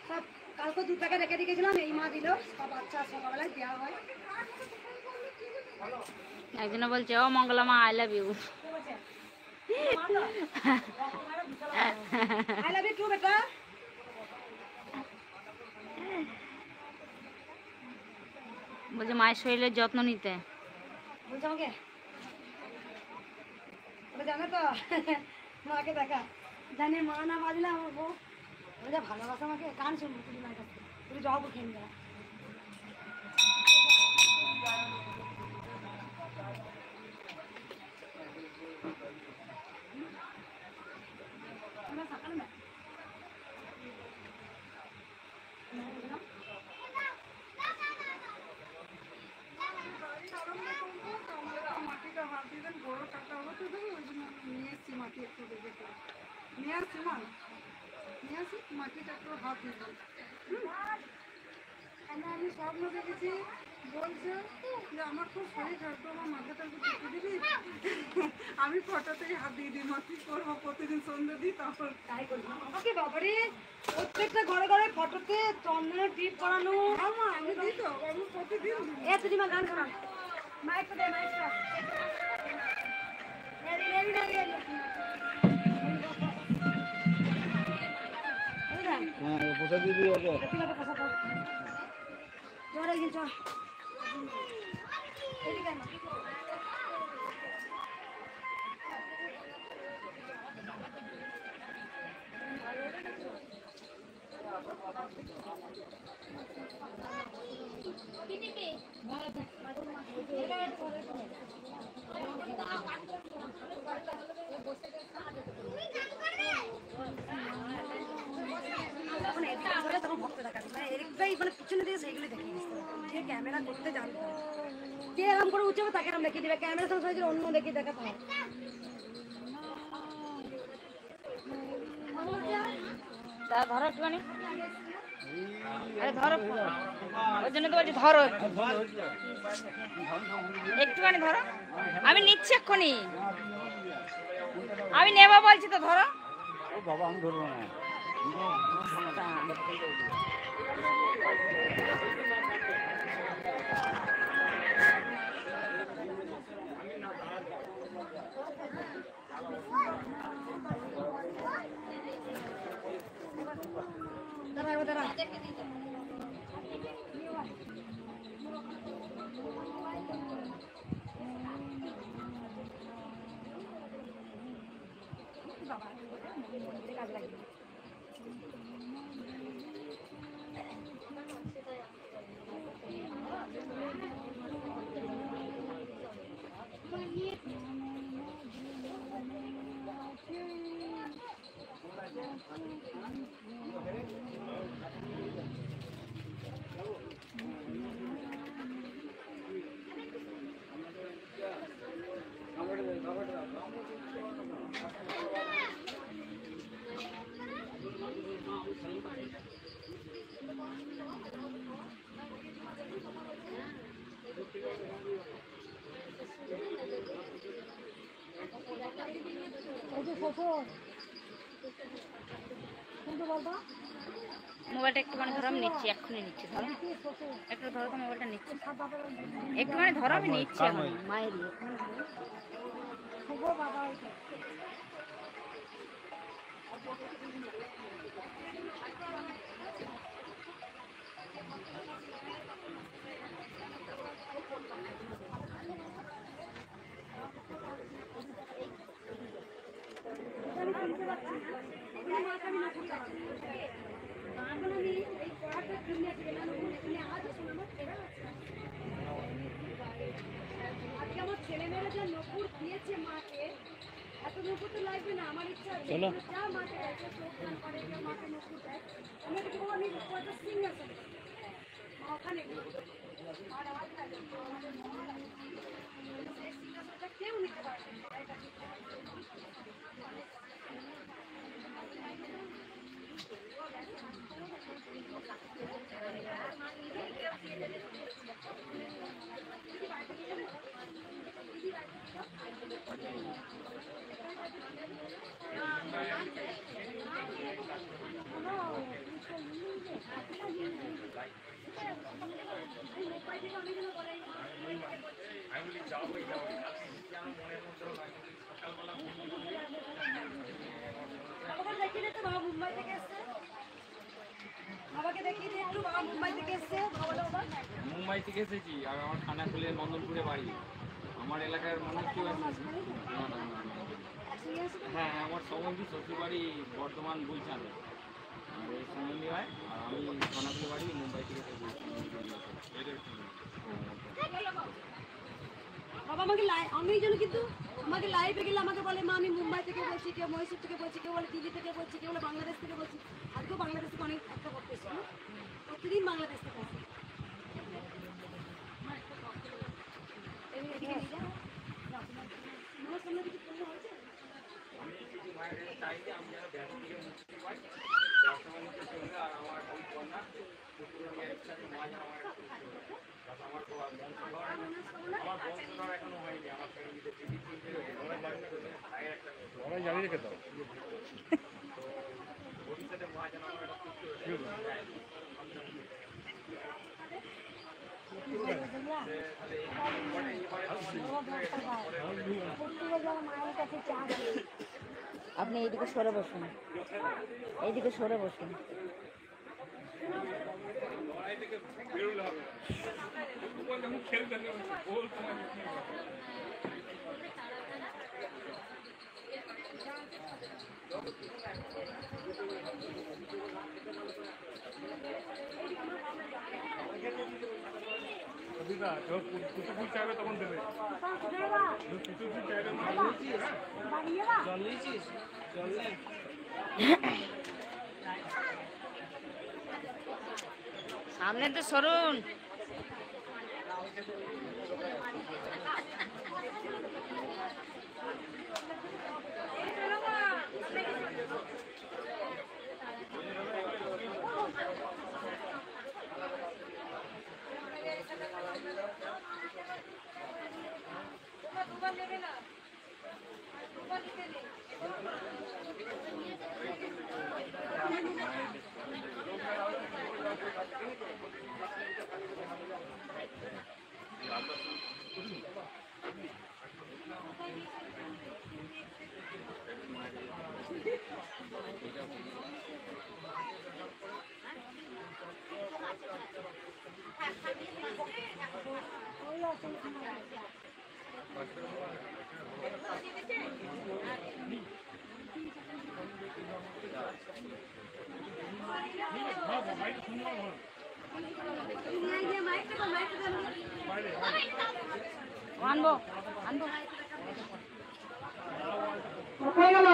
সব কালকে 2 প্যাকেট রেখে দিয়ে গেছিলাম, এই মা দিল সব বাচ্চা সকালবেলায় দেওয়া হয়। একজনে বলছে ও মঙ্গলা মা I love you. I love you too বেটা। বলছে মায়ের শরীরের যত্ন নিতে। বলছে আমাকে জানো তো মাকে দেখা জানি মা না বাজলে আমার বউ বলে ভালোবাসা আমাকে কান শুনবো তুমি মায়ের কাছে তুমি জব খেয়ে দেওয়া। আমি স্বপ্ন দেখেছি বলছে যে আমার খুব শরীর খারাপ, আমার মাথাটা একটু টেপে দিবি, আমি ফটোতেই হাত দিয়ে দিই, মা কি করবো প্রতিদিন সন্ধ্যে দিই তখন তাই করি আমাকে বাবারে প্রত্যেকটা ঘরে ঘরে ফটোতে চন্দনের টিপ করানো। মা আমি দিই তো, আমি প্রতিদিন দিই। এ তুই মা গান শোনা মাইকটা দে মাইকটা রেডি রেডি রেডি রেডি। হ্যাঁ পোষা দিয়ে দিই ওকে। জোরে গিয়ে চল এদিকে না পিছনে দিয়ে সেইগুলি দেখিয়ে দিচ্ছে যে ক্যামেরা করতে জানতো কে এরকম করে উঠে তাকে এরকম দেখিয়ে দিবে, ক্যামেরা সঙ্গে অন্য দেখিয়ে দেখাতে হয়। ধরো একটুখানি, আরে ধরো ওই জন্য তো বলছি ধরো একটুখানি ধরো, আমি নিচ্ছি এক্ষুনি, আমি নেবো বলছি তো ধরো। বাবা আমি ধরবো না। মোবাইলটা একটুখানি ধরো, আমি নিচ্ছি, এক্ষুনি নিচ্ছি, ধরো একটু, ধরো তো মোবাইলটা নিচ্ছি, একটুখানি ধরো, আমি নিচ্ছি এখন মায়ের আজকে আমার ছেলেমেয়েরা যা নকুর দিয়েছে মাকে, এত নকুর তো লাগবে না। আমার ইচ্ছা আছে যা মাকে দেখে চোখ কান করে, কেউ মাকে নকুর দেয়, আমি একটু আমি কত সিংহাসন ওখানে আর আমার সিংহাসনটা কেউ নিতে পারবে না। মুম্বাই থেকে এসছে, বাবাকে দেখিয়ে দিয়ে একটু, বাবা মুম্বাই থেকে এসছে। মুম্বাই থেকে এসেছি, আর আমার খানাকুলে নন্দনপুরে বাড়ি। আমার এলাকার মানুষ কেউ আছে? হ্যাঁ, আমার সমস্ত শ্বশুর বাড়ি বর্ধমান বলছেন, আর এই সমন্বয় হয়। আর আমি খানাকুলে বাড়ি, মুম্বাই থেকে এসেছি। বাবা আমাকে আমি যেন কিন্তু আমাকে লাইভে গেলে আমাকে বলে মা আমি মুম্বাই থেকে বলছি, কেউ মহীশূর থেকে বলছি, কেউ বলে দিল্লি থেকে বলছি, কেউ বলে বাংলাদেশ থেকে বলছি। আজকেও বাংলাদেশ থেকে অনেক একটা করতে এসেছি, প্রতিদিন বাংলাদেশ থেকে আসি। জানি রেখে দাও। আপনি এইদিকে সরে বসুন, এইদিকে সরে বসুন। চাইবে তখন দেবে। জল নিয়েছিস? জল নেই। সামনে তো সরুন। আনবো আনবো হয়ে গেল।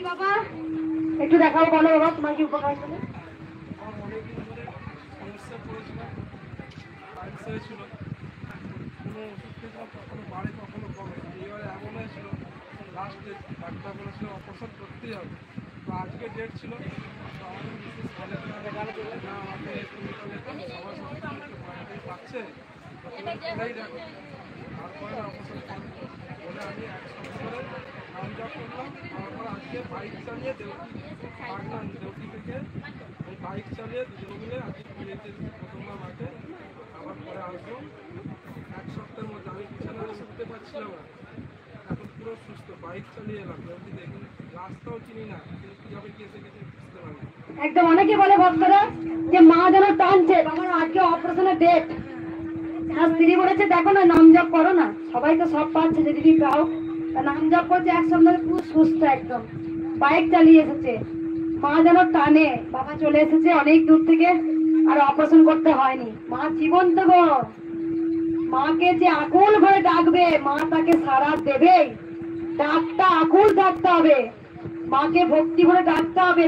বাবা একটু দেখাও, বলো বাবা তোমার কি উপকার ছিল? সমস্যা পড়েছিলাম, পাইলস হয়েছিল, কোনো ওষুধ খেয়েছিলাম, কখনো বাড়ে কখনো কমে। এইবারে এমন হয়েছিল, লাস্ট ডেট ডাক্তার বলেছিল অপারেশন করতেই হবে। তো আজকে ডেট ছিল, তো আমাদের বিশেষ পাচ্ছে তারপরে অবসর বলে আমি এক সপ্তাহ ধরে নাম জপ করলাম। তারপর আজকে বাইক চালিয়ে দেউটি থেকে ওই বাইক চালিয়ে দুজন মিলে আজকে পুজো দিতে প্রথমবার মাঠে। আবার পরে আসবো এক সপ্তাহের মধ্যে। আমি বিছানা বসে উঠতে পারছিলাম না, এখন পুরো সুস্থ। বাইক চালিয়ে এলাম দেউটি দেখুন, রাস্তাও চিনি না, কিন্তু কীভাবে কি এসে গেছে বুঝতে পারি। একদম অনেকে বলে ভক্তরা যে মা যেন টানছে, আমার আজকে অপারেশনের ডেট। আর স্ত্রী বলেছে দেখো না নাম জপ করো না, সবাই তো সব পাচ্ছে যে দিদি পাও। নাম জপ করছে এক সপ্তাহে পুরো সুস্থ একদম। বাইক চালিয়ে এসেছে, মা যেন টানে। বাবা চলে এসেছে অনেক দূর থেকে, আর অপারেশন করতে হয়নি। মা জীবন্ত গো, মাকে যে আকুল ভরে ডাকবে মা তাকে সারা দেবে। ডাকটা আকুল ডাকতে হবে, মাকে ভক্তি ভরে ডাকতে হবে।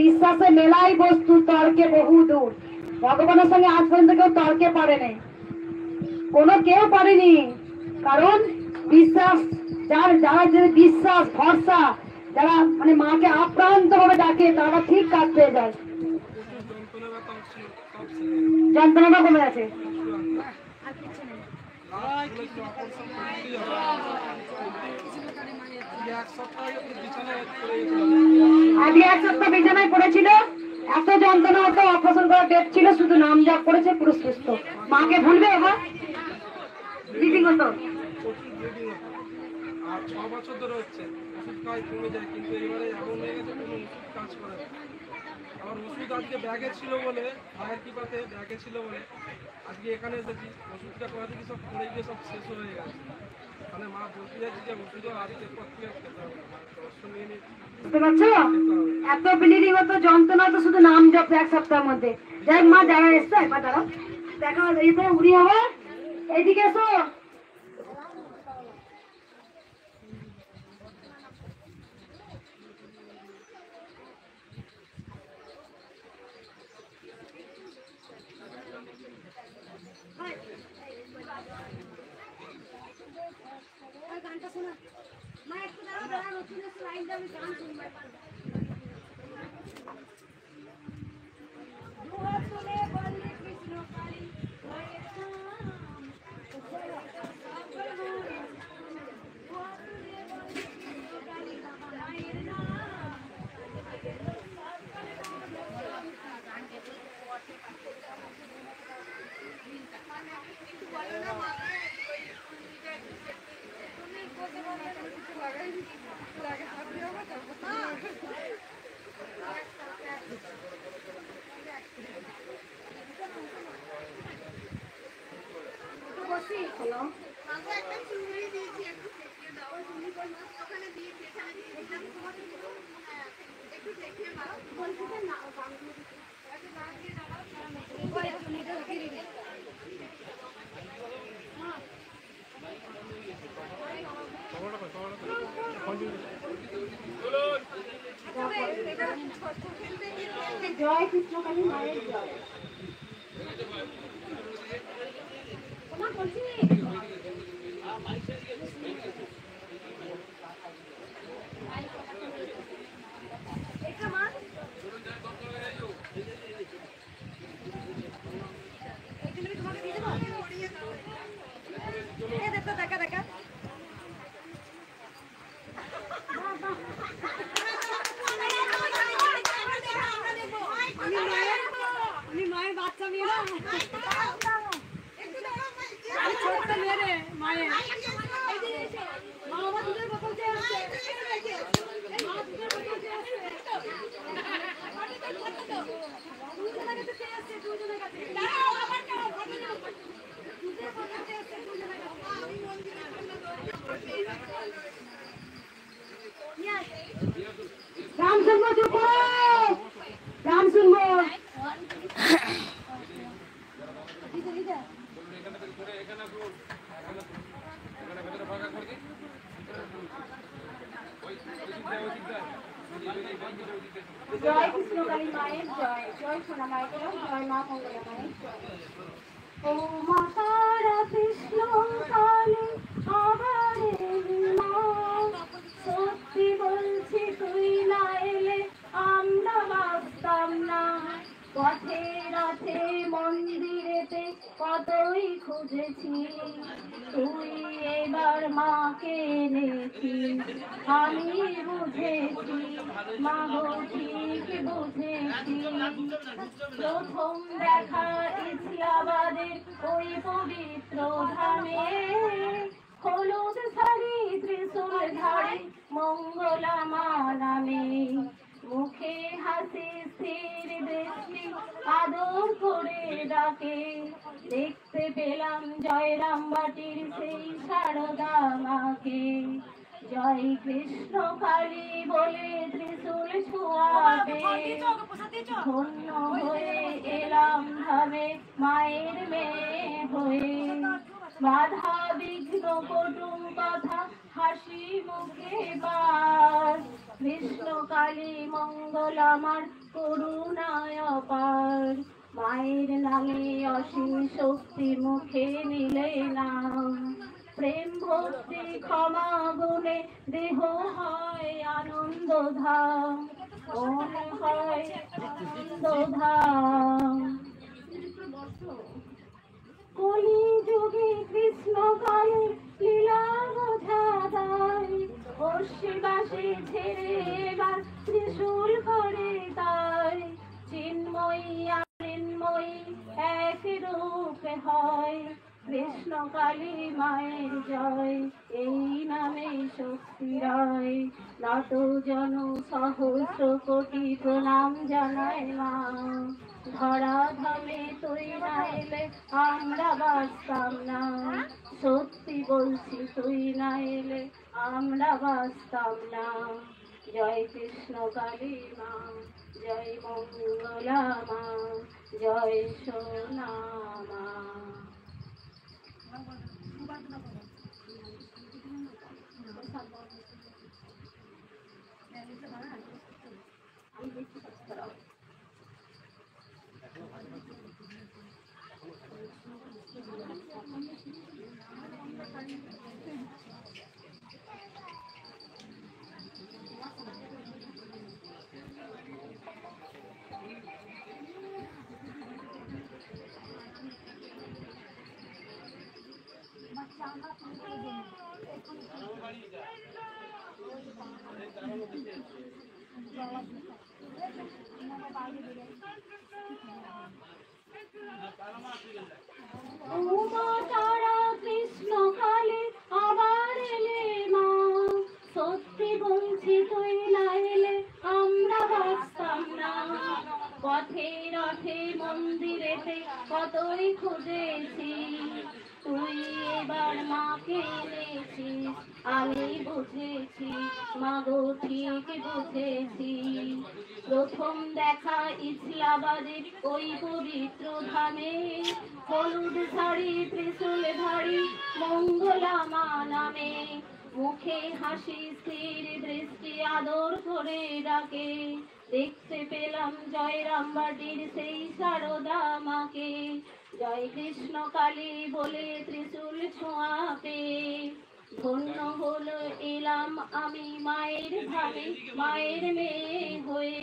বিশ্বাসে মেলাই বস্তু, তর্কে বহু দূর। ভগবানের সঙ্গে আজ পর্যন্ত কেউ তর্কে পারে নাই, কেউ পারেনি। কারণ বিশ্বাস, যারা যে বিশ্বাস ভরসা, যারা মানে মাকে আপ্রান্ত ভাবে ডাকে তারা ঠিক কাজ পেয়ে যায়। যন্ত্রণা কমে আছে। আগে এক সপ্তাহ বিছানায় পড়েছিল, এত যন্ত্রণা হতো, অপারেশন করার ডেট ছিল, শুধু নাম জপ করেছে, পুরো সুস্থ। মাকে ভুলবে এবার ব্লিডিং হতো। আর 6 বছর ধরে হচ্ছে, ওষুধ খাই কমে যায়, কিন্তু এবারে এমন হয়ে গেছে কোনো ওষুধ কাজ করে না। আমার ওষুধ আজকে ব্যাগে ছিল বলে, মায়ের কৃপাতে ব্যাগে ছিল বলে আজকে এখানে এসেছি। ওষুধটা করা থেকে সব পড়ে গিয়ে সব শেষ হয়ে গেছে। মানে মা বলতে যাচ্ছি যে ওষুধও আজকের পর থেকে খেতে হবে, দর্শন নিয়ে নিয়ে বুঝতে পারছো? এত ব্লিডিং হতো, যন্ত্রণা তো শুধু নাম জপ এক সপ্তাহের মধ্যে। যাই মা যারা এসছে একবার দাঁড়াও, দেখা এতে উড়ি হবে। এইদিকে এসো। গানটা শোনা মা, একটু দাঁড়াও, নতুন লাইনটা আমি গান শুনবো। কৃষ্ণ কালী জয় কৃষ্ণকালী মায়ের জয়। তোমার বলছি দেখা দেখা আমি মায়ের বাচ্চা মেয়ে না, ছোট্ট মেয়ে রে মায়ের। মা আমার দুধের বোতল চেয়ে আসছে, মা দুধের বোতল চেয়ে আসছে, দুজনের কাছে চেয়ে আসছে, দুজনের কাছে দুধের বোতল চেয়ে আসছে, দুজনের কাছে। গান শুনবো, চুপ গান শুনবো। জয় কৃষ্ণকালী মায়ের জয়, জয় সোনা মায়ের জয়, জয় মা মঙ্গলা মায়ের জয়। ও মা তারা কৃষ্ণ কালী আবার সত্যি বলছি তুই না এলে আমরা বুঝেছি, তুই এবার মাকে এনেছিস, আমি বুঝেছি, মা গো ঠিক বুঝেছি। প্রথম দেখা ইসলামাবাদের ওই পবিত্র ধামে, হলুদ শাড়ি ত্রিশূল ধারী মঙ্গলা মা নামে, মুখে হাসি স্থির দৃষ্টি আদর করে ডাকে, দেখতে পেলাম জয়রাম বাটির সেই সারদা মাকে। জয় কৃষ্ণ কালী বলে ত্রিশূল ছোঁয়াবে, ধন্য হয়ে এলাম ধামে মায়ের মেয়ে হয়ে। বাধা বিঘ্ন কটু কথা হাসি মুখে পার, কৃষ্ণ কালী মঙ্গল আমার করুণায় অপার। মায়ের নামে অসীম শক্তি মুখে নিলে নাম, প্রেম ভক্তি ক্ষমা গুণে দেহ হয় আনন্দ ধাম, মন হয় আনন্দ ধাম। কলি যুগে কৃষ্ণ কালের লীলা বোঝা যায়, অশ্বিবাসী ছেড়ে এবার ত্রিশূল করে তাই। চিন্ময়ী আর মৃন্ময়ী এক রূপে হয়, কৃষ্ণ কালী মায়ের জয়, এই নামে শক্তি রয়। নত জন সহস্র কোটি প্রণাম জানায় মা, ধরা ধামে তুই না এলে আমরা বাঁচতাম না, সত্যি বলছি তুই না এলে আমরা বাঁচতাম না। জয় কৃষ্ণ কালী মা, জয় মঙ্গলা মা, জয় সোনা মা। তারা কৃষ্ণ কালে আবার এলে মা, সত্যি বলছি তুই না এলে আমরা বাঁচতাম না। পথে রথে মন্দিরেতে কতই খুঁজেছি, তুই এবার মাকে এনেছিস, আমি বুঝেছি, মা গো ঠিক বুঝেছি। প্রথম দেখা ইসলামাবাদের ওই পবিত্র ধামে, হলুদ শাড়ি ত্রিশূল ধারী মঙ্গলা মা নামে, মুখে হাসি স্থির দৃষ্টি আদর করে ডাকে, দেখতে পেলাম জয়রাম বাটির সেই সারদা মাকে। জয় কৃষ্ণ কালী বলে ত্রিশূল ছোঁয়াতে, ধন্য হলো এলাম আমি মায়ের ধামে মায়ের মেয়ে হয়ে।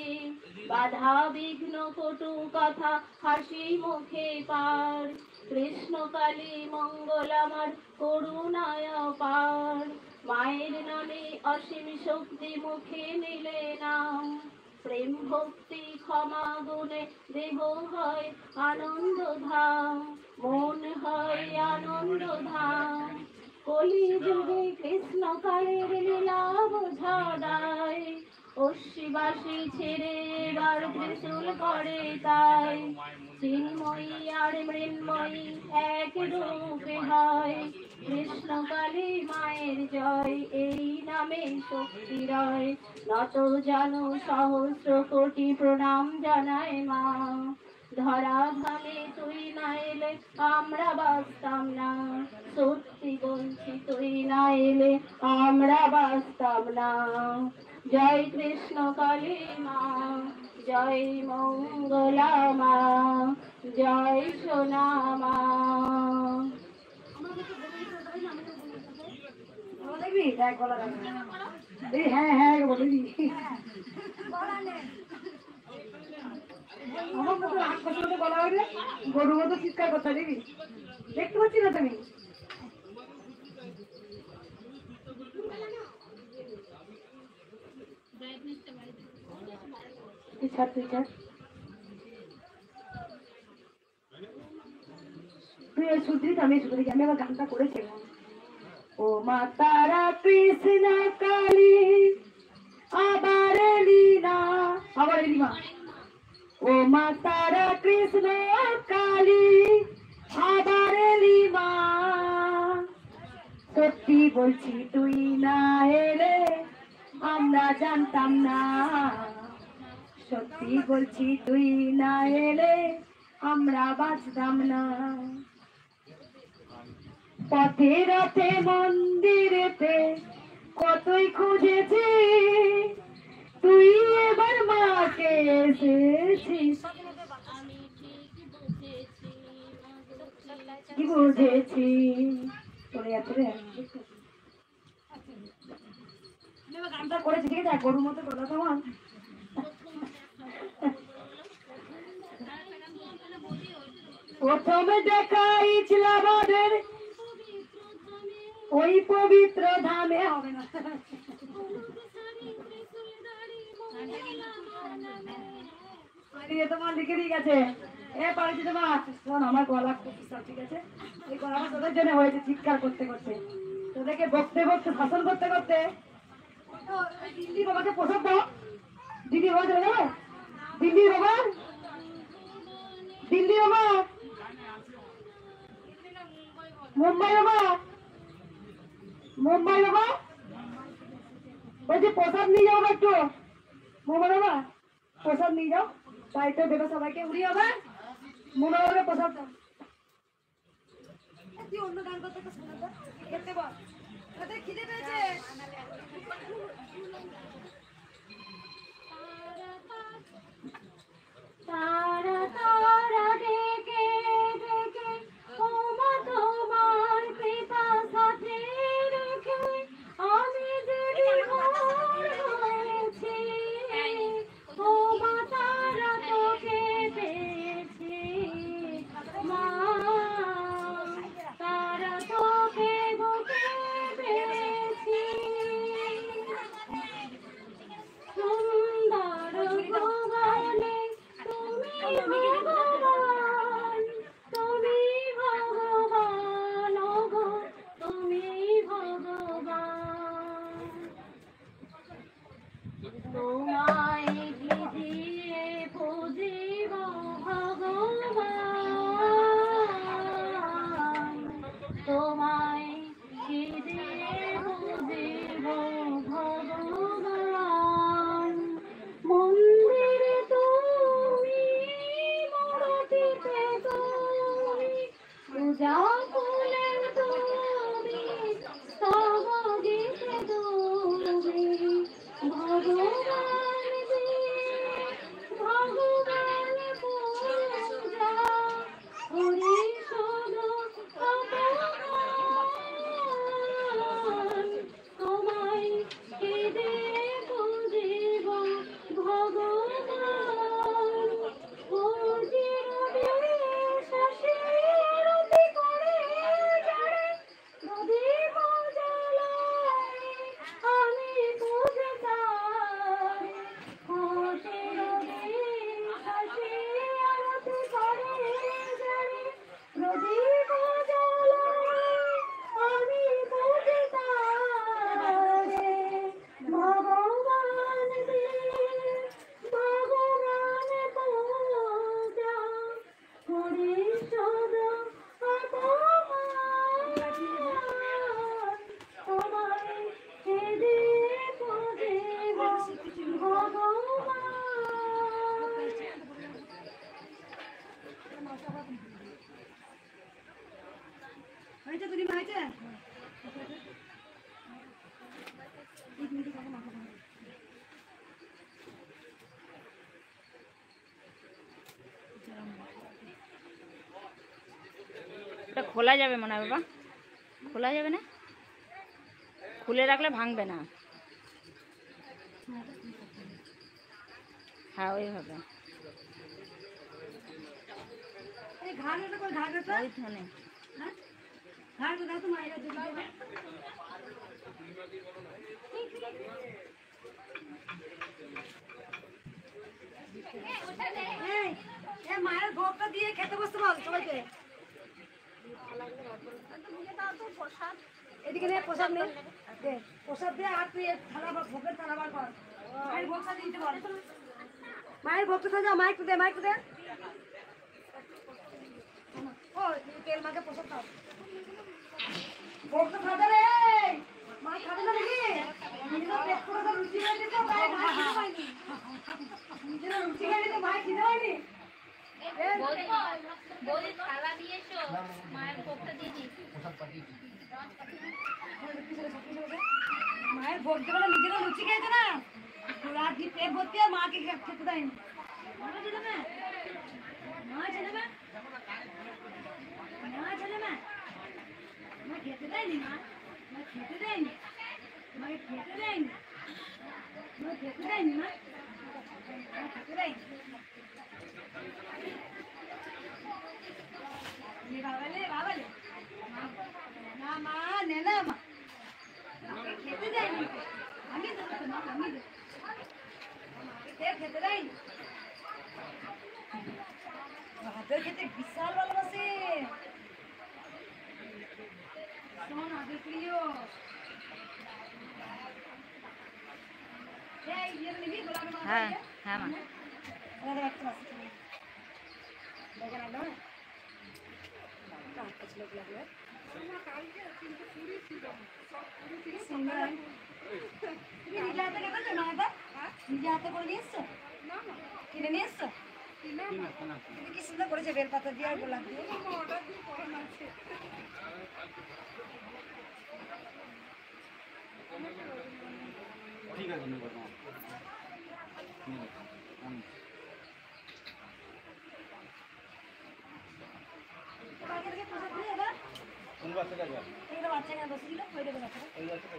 বাধা বিঘ্ন কটু কথা হাসি মুখে পার, কৃষ্ণ কালী মঙ্গল আমার করুণায় পার। মায়ের নামে অসীম শক্তি মুখে নিলে নাম, প্রেম ভক্তি ক্ষমা গুণে দেহ হয় আনন্দ ধাম, মন হয় আনন্দ ধাম। কলি যুগে কৃষ্ণ কালের লীলা বোঝা দায়, অশ্বিবাসী ছেড়ে এবার ত্রিশূল করে তাই। চিন্ময়ী আর মৃন্ময়ী এক রূপে হয়, কৃষ্ণ কালী মায়ের জয়, এই নামে শক্তি রয়। নত জানো সহস্র কোটি প্রণাম জানায় মা, ধরা ধামে তুই না এলে আমরা বাঁচতাম না, সত্যি বলছি তুই না এলে আমরা বাঁচতাম না। জয় কৃষ্ণ কালী মা, জয় মঙ্গলা মা, জয় সোনা মা। হ্যাঁ হ্যাঁ বলে দি আমার মতো 8 বছর মতো বলা হবে, গরুর মতো চিৎকার করতে দিবি। দেখতে পাচ্ছি না তুমি? তুই ছাড়। তুই সুধরি, আমি সুধরি, আমি আবার গানটা করেছি। ও মা তারা কৃষ্ণ কালী আবার লীলা, আবার এলিমা। ও মা তারা কৃষ্ণ কালী আবার এলিমা, সত্যি বলছি তুই না এলে আমরা জানতাম না, সত্যি বলছি তুই না এলে আমরা বাঁচতাম না। পথে রথে মন্দিরেতে কতই খুঁজেছি, তুই এবার মাকে এসেছিস। কি বুঝেছি তোরে এতরে গানটা করেছি, ঠিক আছে? গরুর মতো গলা তোমার। প্রথমে দেখাইছিল আমাদের ওই পবিত্র ধামে, হবে না তোমার লিখে দিয়ে গেছে। এ পারিছি তোমার শোন, আমার গলা খুব বিশাল, ঠিক আছে? এই গলাটা তোদের জন্য হয়েছে, চিৎকার করতে করতে, তোদেরকে বকতে বকতে, শাসন করতে করতে। দিল্লি বাবাকে প্রসাদ দাও, দিদি বাবা চলে যাবে। দিল্লি বাবা, দিল্লি বাবা, মুম্বাই বাবা, মুম্বাই বাবা, বলছি প্রসাদ নিয়ে যাও একটু। মুম্বাই বাবা প্রসাদ নিয়ে যাও, দায়িত্ব দেবে সবাইকে। উড়ি বাবা, মুম্বাই বাবা প্রসাদ দাও। তুই অন্য গান করতে শোনাতে খেতে বল, তাদের খিদে পেয়েছে। তারা তারা ডেকে ডেকে ও মা তোমার কৃপা সাথে রেখে আমি যে বিভোর হয়েছি, ও মা তারা তোকে পেয়েছি, মা তারা তোকে বুকে পেয়েছি। সুন্দর ভুবনে তুমি ভগবান, তুমি ভগবান, ওগো তুমি ভগবান। তোমায় ভিজিয়ে পুজিব ভগবান, তোমায় ভিজিয়ে পুজিব ভগবান। মন্দিরে তুমি, মূর্তিতে তুমি, পূজা ফুলে তুমি, স্তব গীতে তুমি, ভগবান যে ভগবান পূজা করি শুধু অপমান। তোমায় কেঁদে পুজিব ভগবান, ও চিরবিশ্বাসী রতি করে যারে প্রদীপ জ্বালায় আমি বুঝে তারে, ও চিরবিশ্বাসী রতি করে যারে প্রদীপ জ্বালায় আমি বুঝে তারে, ভগবান যে ভগবান পূজা করি শুধু অপমান। তোমায় কেঁদে পুজিব ভগবান। হয়েছে তুমি হয়েছে। এটা খোলা যাবে মনে হয় বাবা, খোলা যাবে না, খুলে রাখলে ভাঙবে না। হ্যাঁ ওইভাবে এই ঘাড় এটা করে ঘাড় এটা ওইখানে হ্যাঁ হ্যাঁ তো দাও তো মায়েরা যদি দেবে মায়ের ভোগটা দিয়ে খেতে বসতে বল সবাইকে এদিকে নে প্রসাদ নে দে প্রসাদ দে আর তুই থালা ভোগের থালা বার কর মায়ের ভোগটা দিতে বল মায়ের ভোগটা থাকা মাইক দে ও তেল মাকে প্রসাদ খাও ভোগটা খাবে রে মা খাবে না নাকি নিজের পেট পুরো তো রুচি হয়ে যেত মা খেতে পাইনি নিজের রুচি হয়ে যেত মা খেতে পাইনি বৌদি থালা দিয়ে এসো মায়ের ভোগটা দিয়ে দিই মায়ের ভোগ দেবে না নিজেরা লুচি খেয়েছে না রাত দিয়ে পেট ভর্তি আর মাকে খেতে দেয়নি মা ছেলে মেয়ে মা ছেলে মেয়ে মা ছেলে মেয়ে মা খেতে দেয়নি মা খেতে দেয়নি মাকে খেতে দেয়নি মা খেতে দেয়নি মা খেতে দেয়নি বাবালে না মা নে না মা খেতে দেয়নি আমি দেবো তো মা আমি দেবো খেতে দেয়নি ভাতের খেতে বিশাল ভালোবাসে শোন আগে প্রিয় হ্যাঁ হ্যাঁ মা নিজে হাতে করে নিয়ে এসছো কিনে নিয়ে এসছো কি সুন্দর করেছে বেলপাতা দিয়ে আর গোলাপ দিয়ে ঠিক আছে কোন বাচ্চাটা এইটা বাচ্চাকে বসেছিল ওই দেবে বাচ্চাটা ওই বাচ্চাটা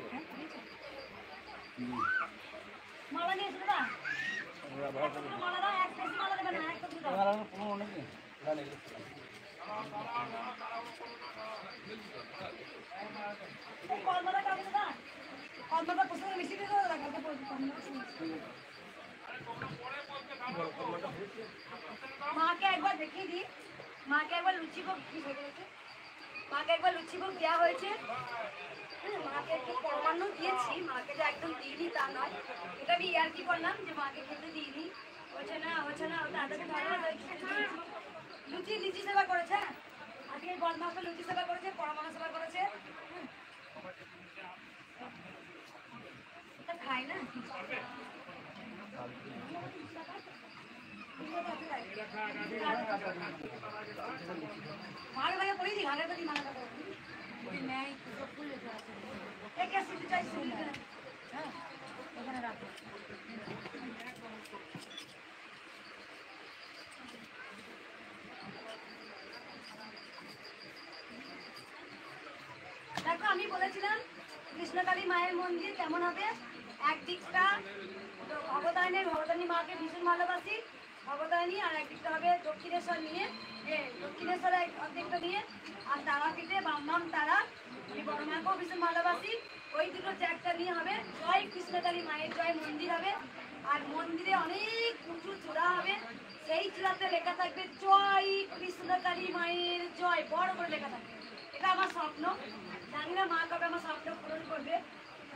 মালা নিয়ে এসো দাদা মালা দাও এক পিস মালা দেবে না একটা দাও তোমার আর কোনো মনে নেই জানি কলমাটা কাটে দাদা কলমাটা পছন্দ বেশি দিয়ে দাও কালকে মাকে একবার দেখিয়ে দিই মাকে একবার লুচি ভোগ কি হয়ে গেছে মাকে একবার লুচি ভোগ দেওয়া হয়েছে মাকে একটু পরমান্ন দিয়েছি মাকে যে একদম দিইনি তা নয় এটা আমি ইয়ার্কি করলাম যে মাকে খেতে দিইনি হচ্ছে না ওটা আদাকে ভালো লুচি সেবা করেছে আজকে বদমাসটা লুচি সেবা করেছে পরমান্ন সেবা করেছে এটা খাই না मारे भाई पड़ी थी आगे तो नहीं माना था मैं तो फुल लेके आया एक कैसे चाय सुन हां ওখানে রাখো দেখো আমি বলেছিলাম কৃষ্ণকালী মায়ের মন্দির কেমন হবে একদিকটা ভগবতানী মাকে ভীষণ ভালোবাসি ভগবতানী আর একদিকটা হবে দক্ষিণেশ্বর নিয়ে দক্ষিণেশ্বর অর্ধেকটা নিয়ে আর তারাপীঠে বাম তারা আমি বড় মাকেও ভীষণ ভালোবাসি ওই দুটো চ্যাকটা নিয়ে হবে জয় কৃষ্ণকালী মায়ের জয় মন্দির হবে আর মন্দিরে অনেক উঁচু চূড়া হবে সেই চূড়াতে লেখা থাকবে জয় কৃষ্ণকালী মায়ের জয় বড় করে লেখা থাকবে এটা আমার স্বপ্ন জানি না মা কবে আমার স্বপ্ন পূরণ করবে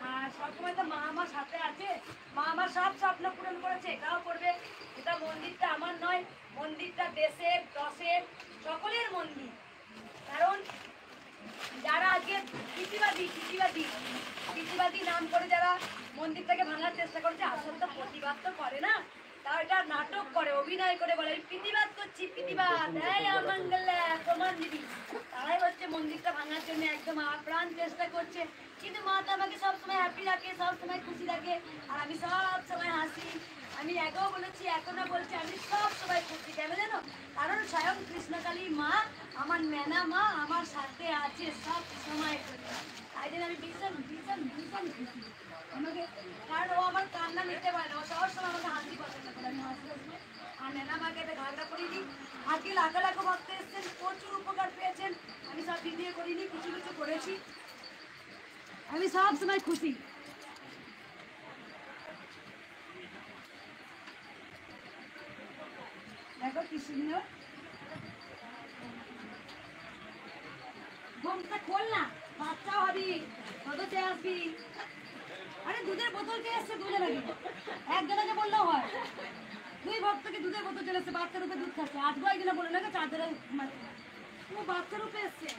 আর সবসময় তো মা আমার সাথে আছে মা আমার সব স্বপ্ন পূরণ করেছে এটাও করবে এটা মন্দিরটা আমার নয় মন্দিরটা দেশের দশের সকলের মন্দির কারণ যারা আজকে প্রীতিবাদী নাম করে যারা মন্দিরটাকে ভাঙার চেষ্টা করছে আসলে তো প্রতিবাদ তো করে না তাও এটা নাটক করে অভিনয় করে বলে প্রীতিবাদ করছি প্রীতিবাদ এই আমঙ্গলা প্রমাণ দিবি তারাই হচ্ছে মন্দিরটা ভাঙার জন্য একদম আপ্রাণ চেষ্টা করছে কিন্তু মা তো আমাকে সবসময় হ্যাপি রাখে সবসময় খুশি রাখে আর আমি সব সময় হাসি আমি আগেও বলেছি এখনো বলছি আমি সব সময় খুশি কেন জানো কারণ স্বয়ং কৃষ্ণকালী মা আমার মেনা মা আমার সাথে আছে সব সময় তাই জন্য আমি ভীষণ ভীষণ ভীষণ খুশি আমাকে কারণ ও আমার কান্না নিতে পারে না ও সবসময় আমাকে হাসি পছন্দ করে আমি হাসি হাসবো আর নেনা মাকে একটা ঘাগড়া পরিয়ে দিই আজকে লাখো লাখো ভক্ত এসেছেন প্রচুর উপকার পেয়েছেন আমি সব বলেছি আমি সব সময় খুশি। দেখো কি সুন্দর, ঘুমটা খোল না, বাচ্চা হবি, কততে আসবি। আরে দুধের বোতল কে এসছে দুজনে, একজনকে বললেও হয়। দুই ভক্তকে দুধের বোতল চলে এসছে, বাচ্চার রূপে দুধ খাচ্ছে। আজকে একজনে বলে না চাঁদের ও বাচ্চার রূপে এসছে।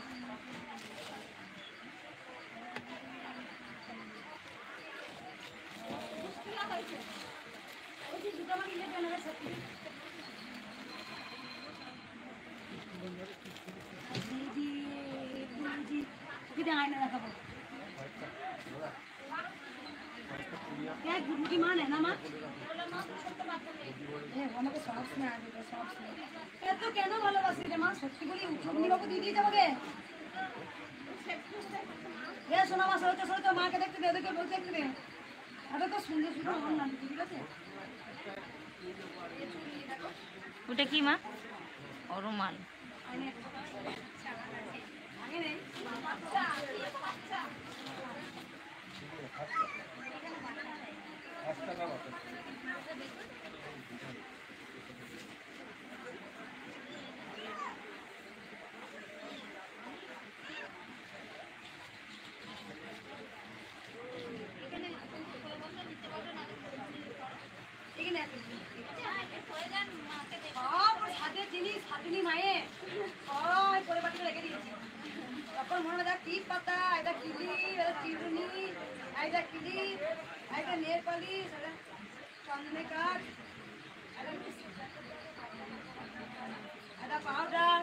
আয়না দেখাবো কি মানে না মা এত কেন ভালোবাসি রে মা? সত্যি বলি বাবু দিদি যাবে শোনা মা, সরতে সরতে মাকে দেখতে দে, ওদেরকে বলতে দেখতে দে। এত তো সুন্দর সুন্দর আমার নাম, ঠিক আছে? ওটা কি মা? অরুমাল। তখন মনে হয় টিপ পাতা, এটা কিলি, এটা চিরুনি, এটা কিলি, এটা নেল পালিশ, চন্দনে কাঠ, এটা পাউডার,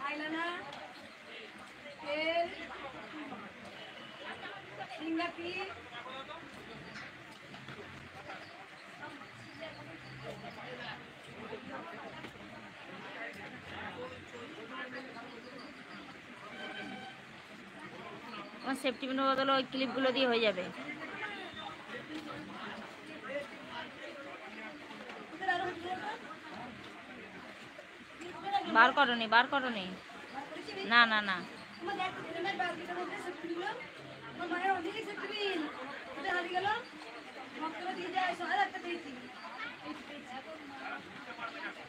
আইলাইনার, তেল, ফিঙ্গারপ্রিন্ট, আমার সেফটি পিনের বদলে ওই ক্লিপগুলো দিয়ে হয়ে যাবে। বার করনি, বার করনি। না না না,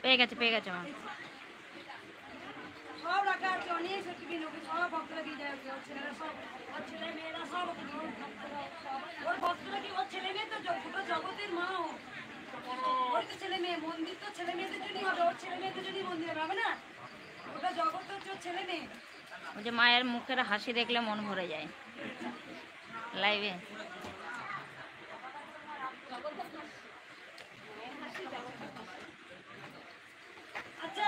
পেয়ে গেছে পেয়ে গেছে মা। সব রাখা আছে, অনেক সেফটি ওকে সব ভক্তরা দিয়ে যায়। ওর ছেলেরা সব, ওর ছেলে মেয়েরা সব ওর ভক্তরা কি, ওর ছেলে মেয়ে তো পুরো জগতের মা। ওর তো ছেলে মেয়ে, মন্দির তো ছেলে মেয়েদের জন্যই হবে। ওর ছেলে মেয়েদের জন্যই মন্দির হবে না, ওটা জগৎ তো হচ্ছে ওর ছেলে মেয়ে। ওই যে মায়ের মুখের হাসি দেখলে মন ভরে যায় লাইভে। আচ্ছা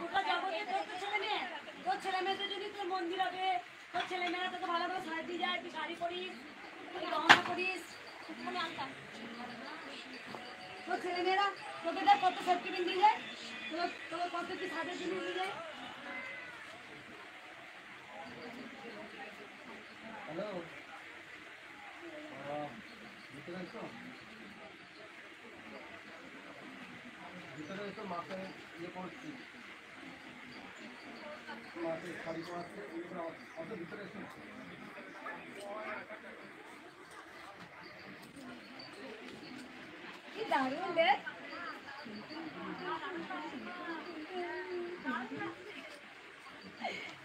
ওটা জগতের তোর তো ছেলে মেয়ে, তোর ছেলে মেয়েদের জন্যই তোর মন্দির হবে। তোর ছেলে মেয়েরা তোকে ভালো ভালো শাড়ি দিয়ে যায়, তুই শাড়ি পরিস, তুই গহনা করিস। তোর ছেলে মেয়েরা তোকে দেখ কত সেফটি পিন দিয়ে যায়, তোর কত কি সাজের জিনিস দিয়ে যায়। হ্যালো, ভিতরে এসো, ভিতরে এসো, মাকে ইয়ে করছি, মাকে শাড়ি পরাচ্ছে, অত ভিতরে এসো। কি দারুণ দেখ,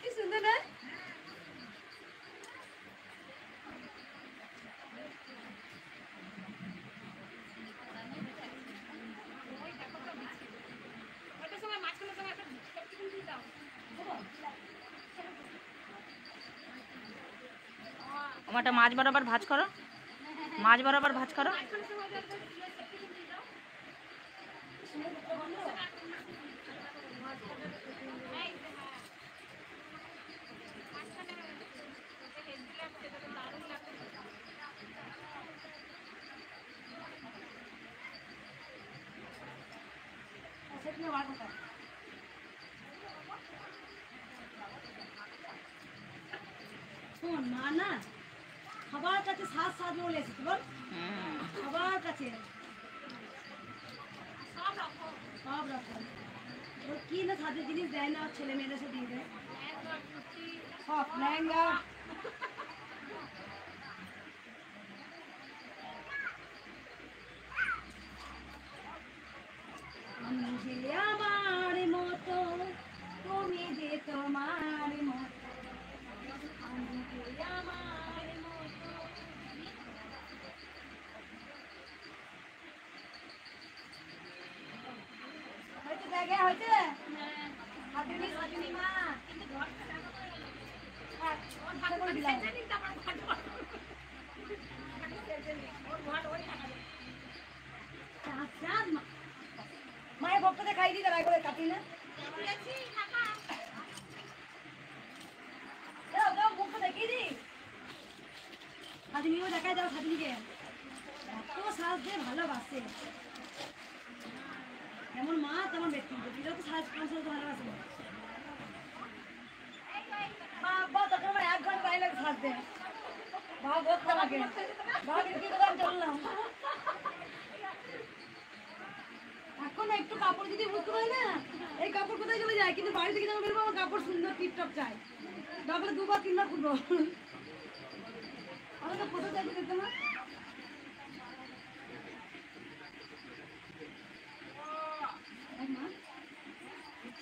কি সুন্দর না? আমারটা মাছ বরাবর ভাজ করো, মাছ বরাবর ভাজ করো। শোন মা না সবার কাছে সাজ সাজ বলে এসেছে, বল সবার কাছে। সব রকম ওর কি না সাজের জিনিস দেয় না, ওর ছেলে মেয়েদের সে দিয়ে দেয় সব লেহেঙ্গা। আমি যে আমার মতো, তুমি যে তোমার মতো, আমি যে আমার মতো। হয়েছে জায়গা হয়েছে সাজুনি সাজুনি মা মায়ের ভক্ততে খাই দিই তারা করে কাটি না মুখটা দেখিয়ে দি সাজুনিও দেখায় দাও সাজুনিকে এত সাজ দিয়ে ভালোবাসে যেমন মা তেমন ব্যক্তি এরা তো সাজ ভালোবাসে বাবা তখন আমার 1 ঘন্টা টাইম লাগে সাজ দেয় বাবা বলতে আমাকে বাবা কি কথা আমি চললাম এখন একটু কাপড় যদি বুঝতে পারি না এই কাপড় কোথায় চলে যায় কিন্তু বাড়ি থেকে যখন বেরোবো আমার কাপড় সুন্দর টিপটপ চাই দরকার 2 বার 3 বার খুলবো আমার তো ফটো চাইতে দেখতে না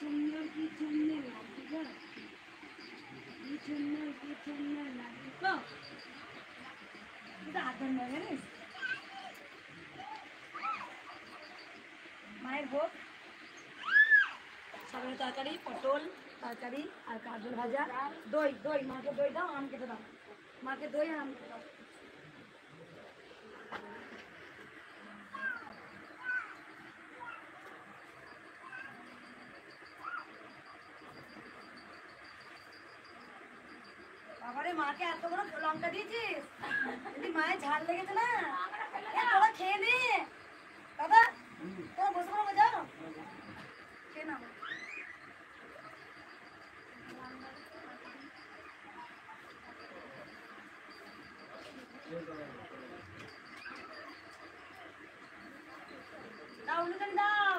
সুন্দর কি সুন্দর লাগছে গো কি সুন্দর লাগছে তো এটা আদর না জানিস মায়ের ভোগ সকালে তরকারি পটল তরকারি আর কাজল ভাজা দই দই মাকে দই দাও আম কেটে দাও মাকে দই আম কেটে দাও বাবারে মাকে এত বড় লঙ্কা দিয়েছিস যদি মায়ের ঝাল লেগেছে না তোরা খেয়ে নে দাদা তোরা বসে পড়ো যাও খেয়ে নাও দাও উনুন দাও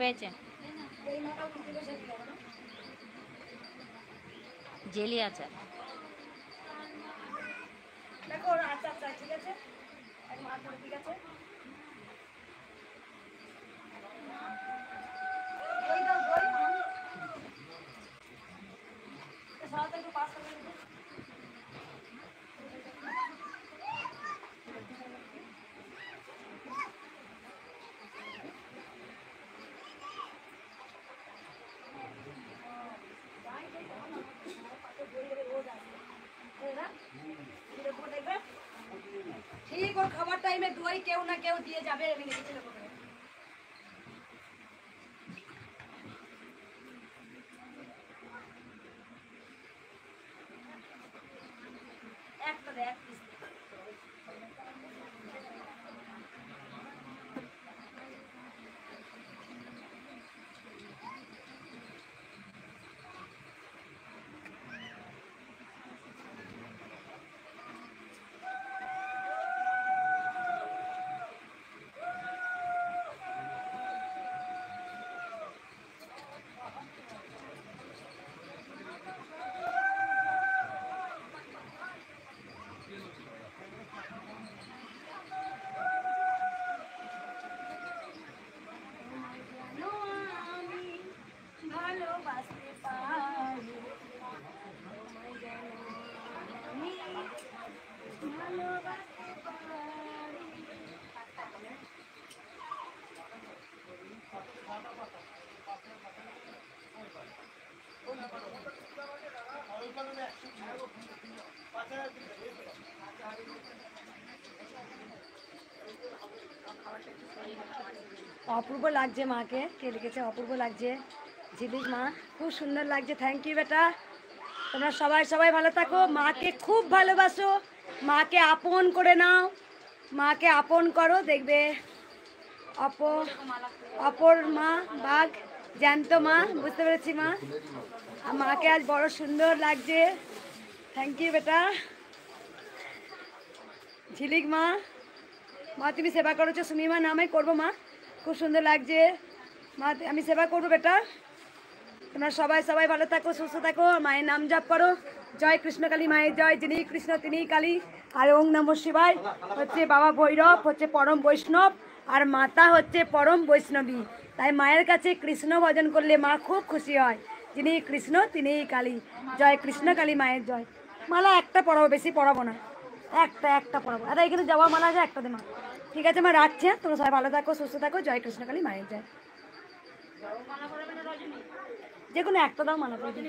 পেয়েছে জেলি আচার দেখো আচ্ছা আচ্ছা ঠিক আছে ঠিক আছে দই দাও দই সাথে একটু পাস করে দিও ঠিক ওর খাবার টাইমে দই কেউ না কেউ দিয়ে যাবে আমি দেখেছি লোক একটা দেখ অপূর্ব লাগছে মাকে, কে লিখেছে অপূর্ব লাগছে, ঝিলিক মা খুব সুন্দর লাগছে, থ্যাংক ইউ বেটা। তোমরা সবাই সবাই ভালো থাকো, মাকে খুব ভালোবাসো, মাকে আপন করে নাও, মাকে আপন করো, দেখবে অপর মা বাঘ জ্যান্ত মা, বুঝতে পেরেছি মা। আর মাকে আজ বড় সুন্দর লাগছে, থ্যাংক ইউ বেটা। ঝিলিক মা, মা তুমি সেবা করেছো, সুমিমা নামে করবো মা, খুব সুন্দর লাগছে মা, আমি সেবা করবো বেটা। তোমরা সবাই সবাই ভালো থাকো, সুস্থ থাকো, মায়ের নাম জপ করো, জয় কৃষ্ণকালী মায়ের জয়, যিনি কৃষ্ণ তিনিই কালী। আর ওং নমঃ শিবায় হচ্ছে বাবা ভৈরব হচ্ছে পরম বৈষ্ণব, আর মাতা হচ্ছে পরম বৈষ্ণবী। তাই মায়ের কাছে কৃষ্ণ ভজন করলে মা খুব খুশি হয়, যিনি কৃষ্ণ তিনিই কালী। জয় কৃষ্ণকালী মায়ের জয়। মালা একটা পড়াবো, বেশি পড়াবো না, একটা পড়াবো। আরে এখানে যাওয়া মালা আছে একটা দে মা। ঠিক আছে মা, রাখছি, তোমরা সবাই ভালো থাকো, সুস্থ থাকো, জয় কৃষ্ণকালী মায়ের জয়। যে কোনো একটা দাও মালা করে দিন।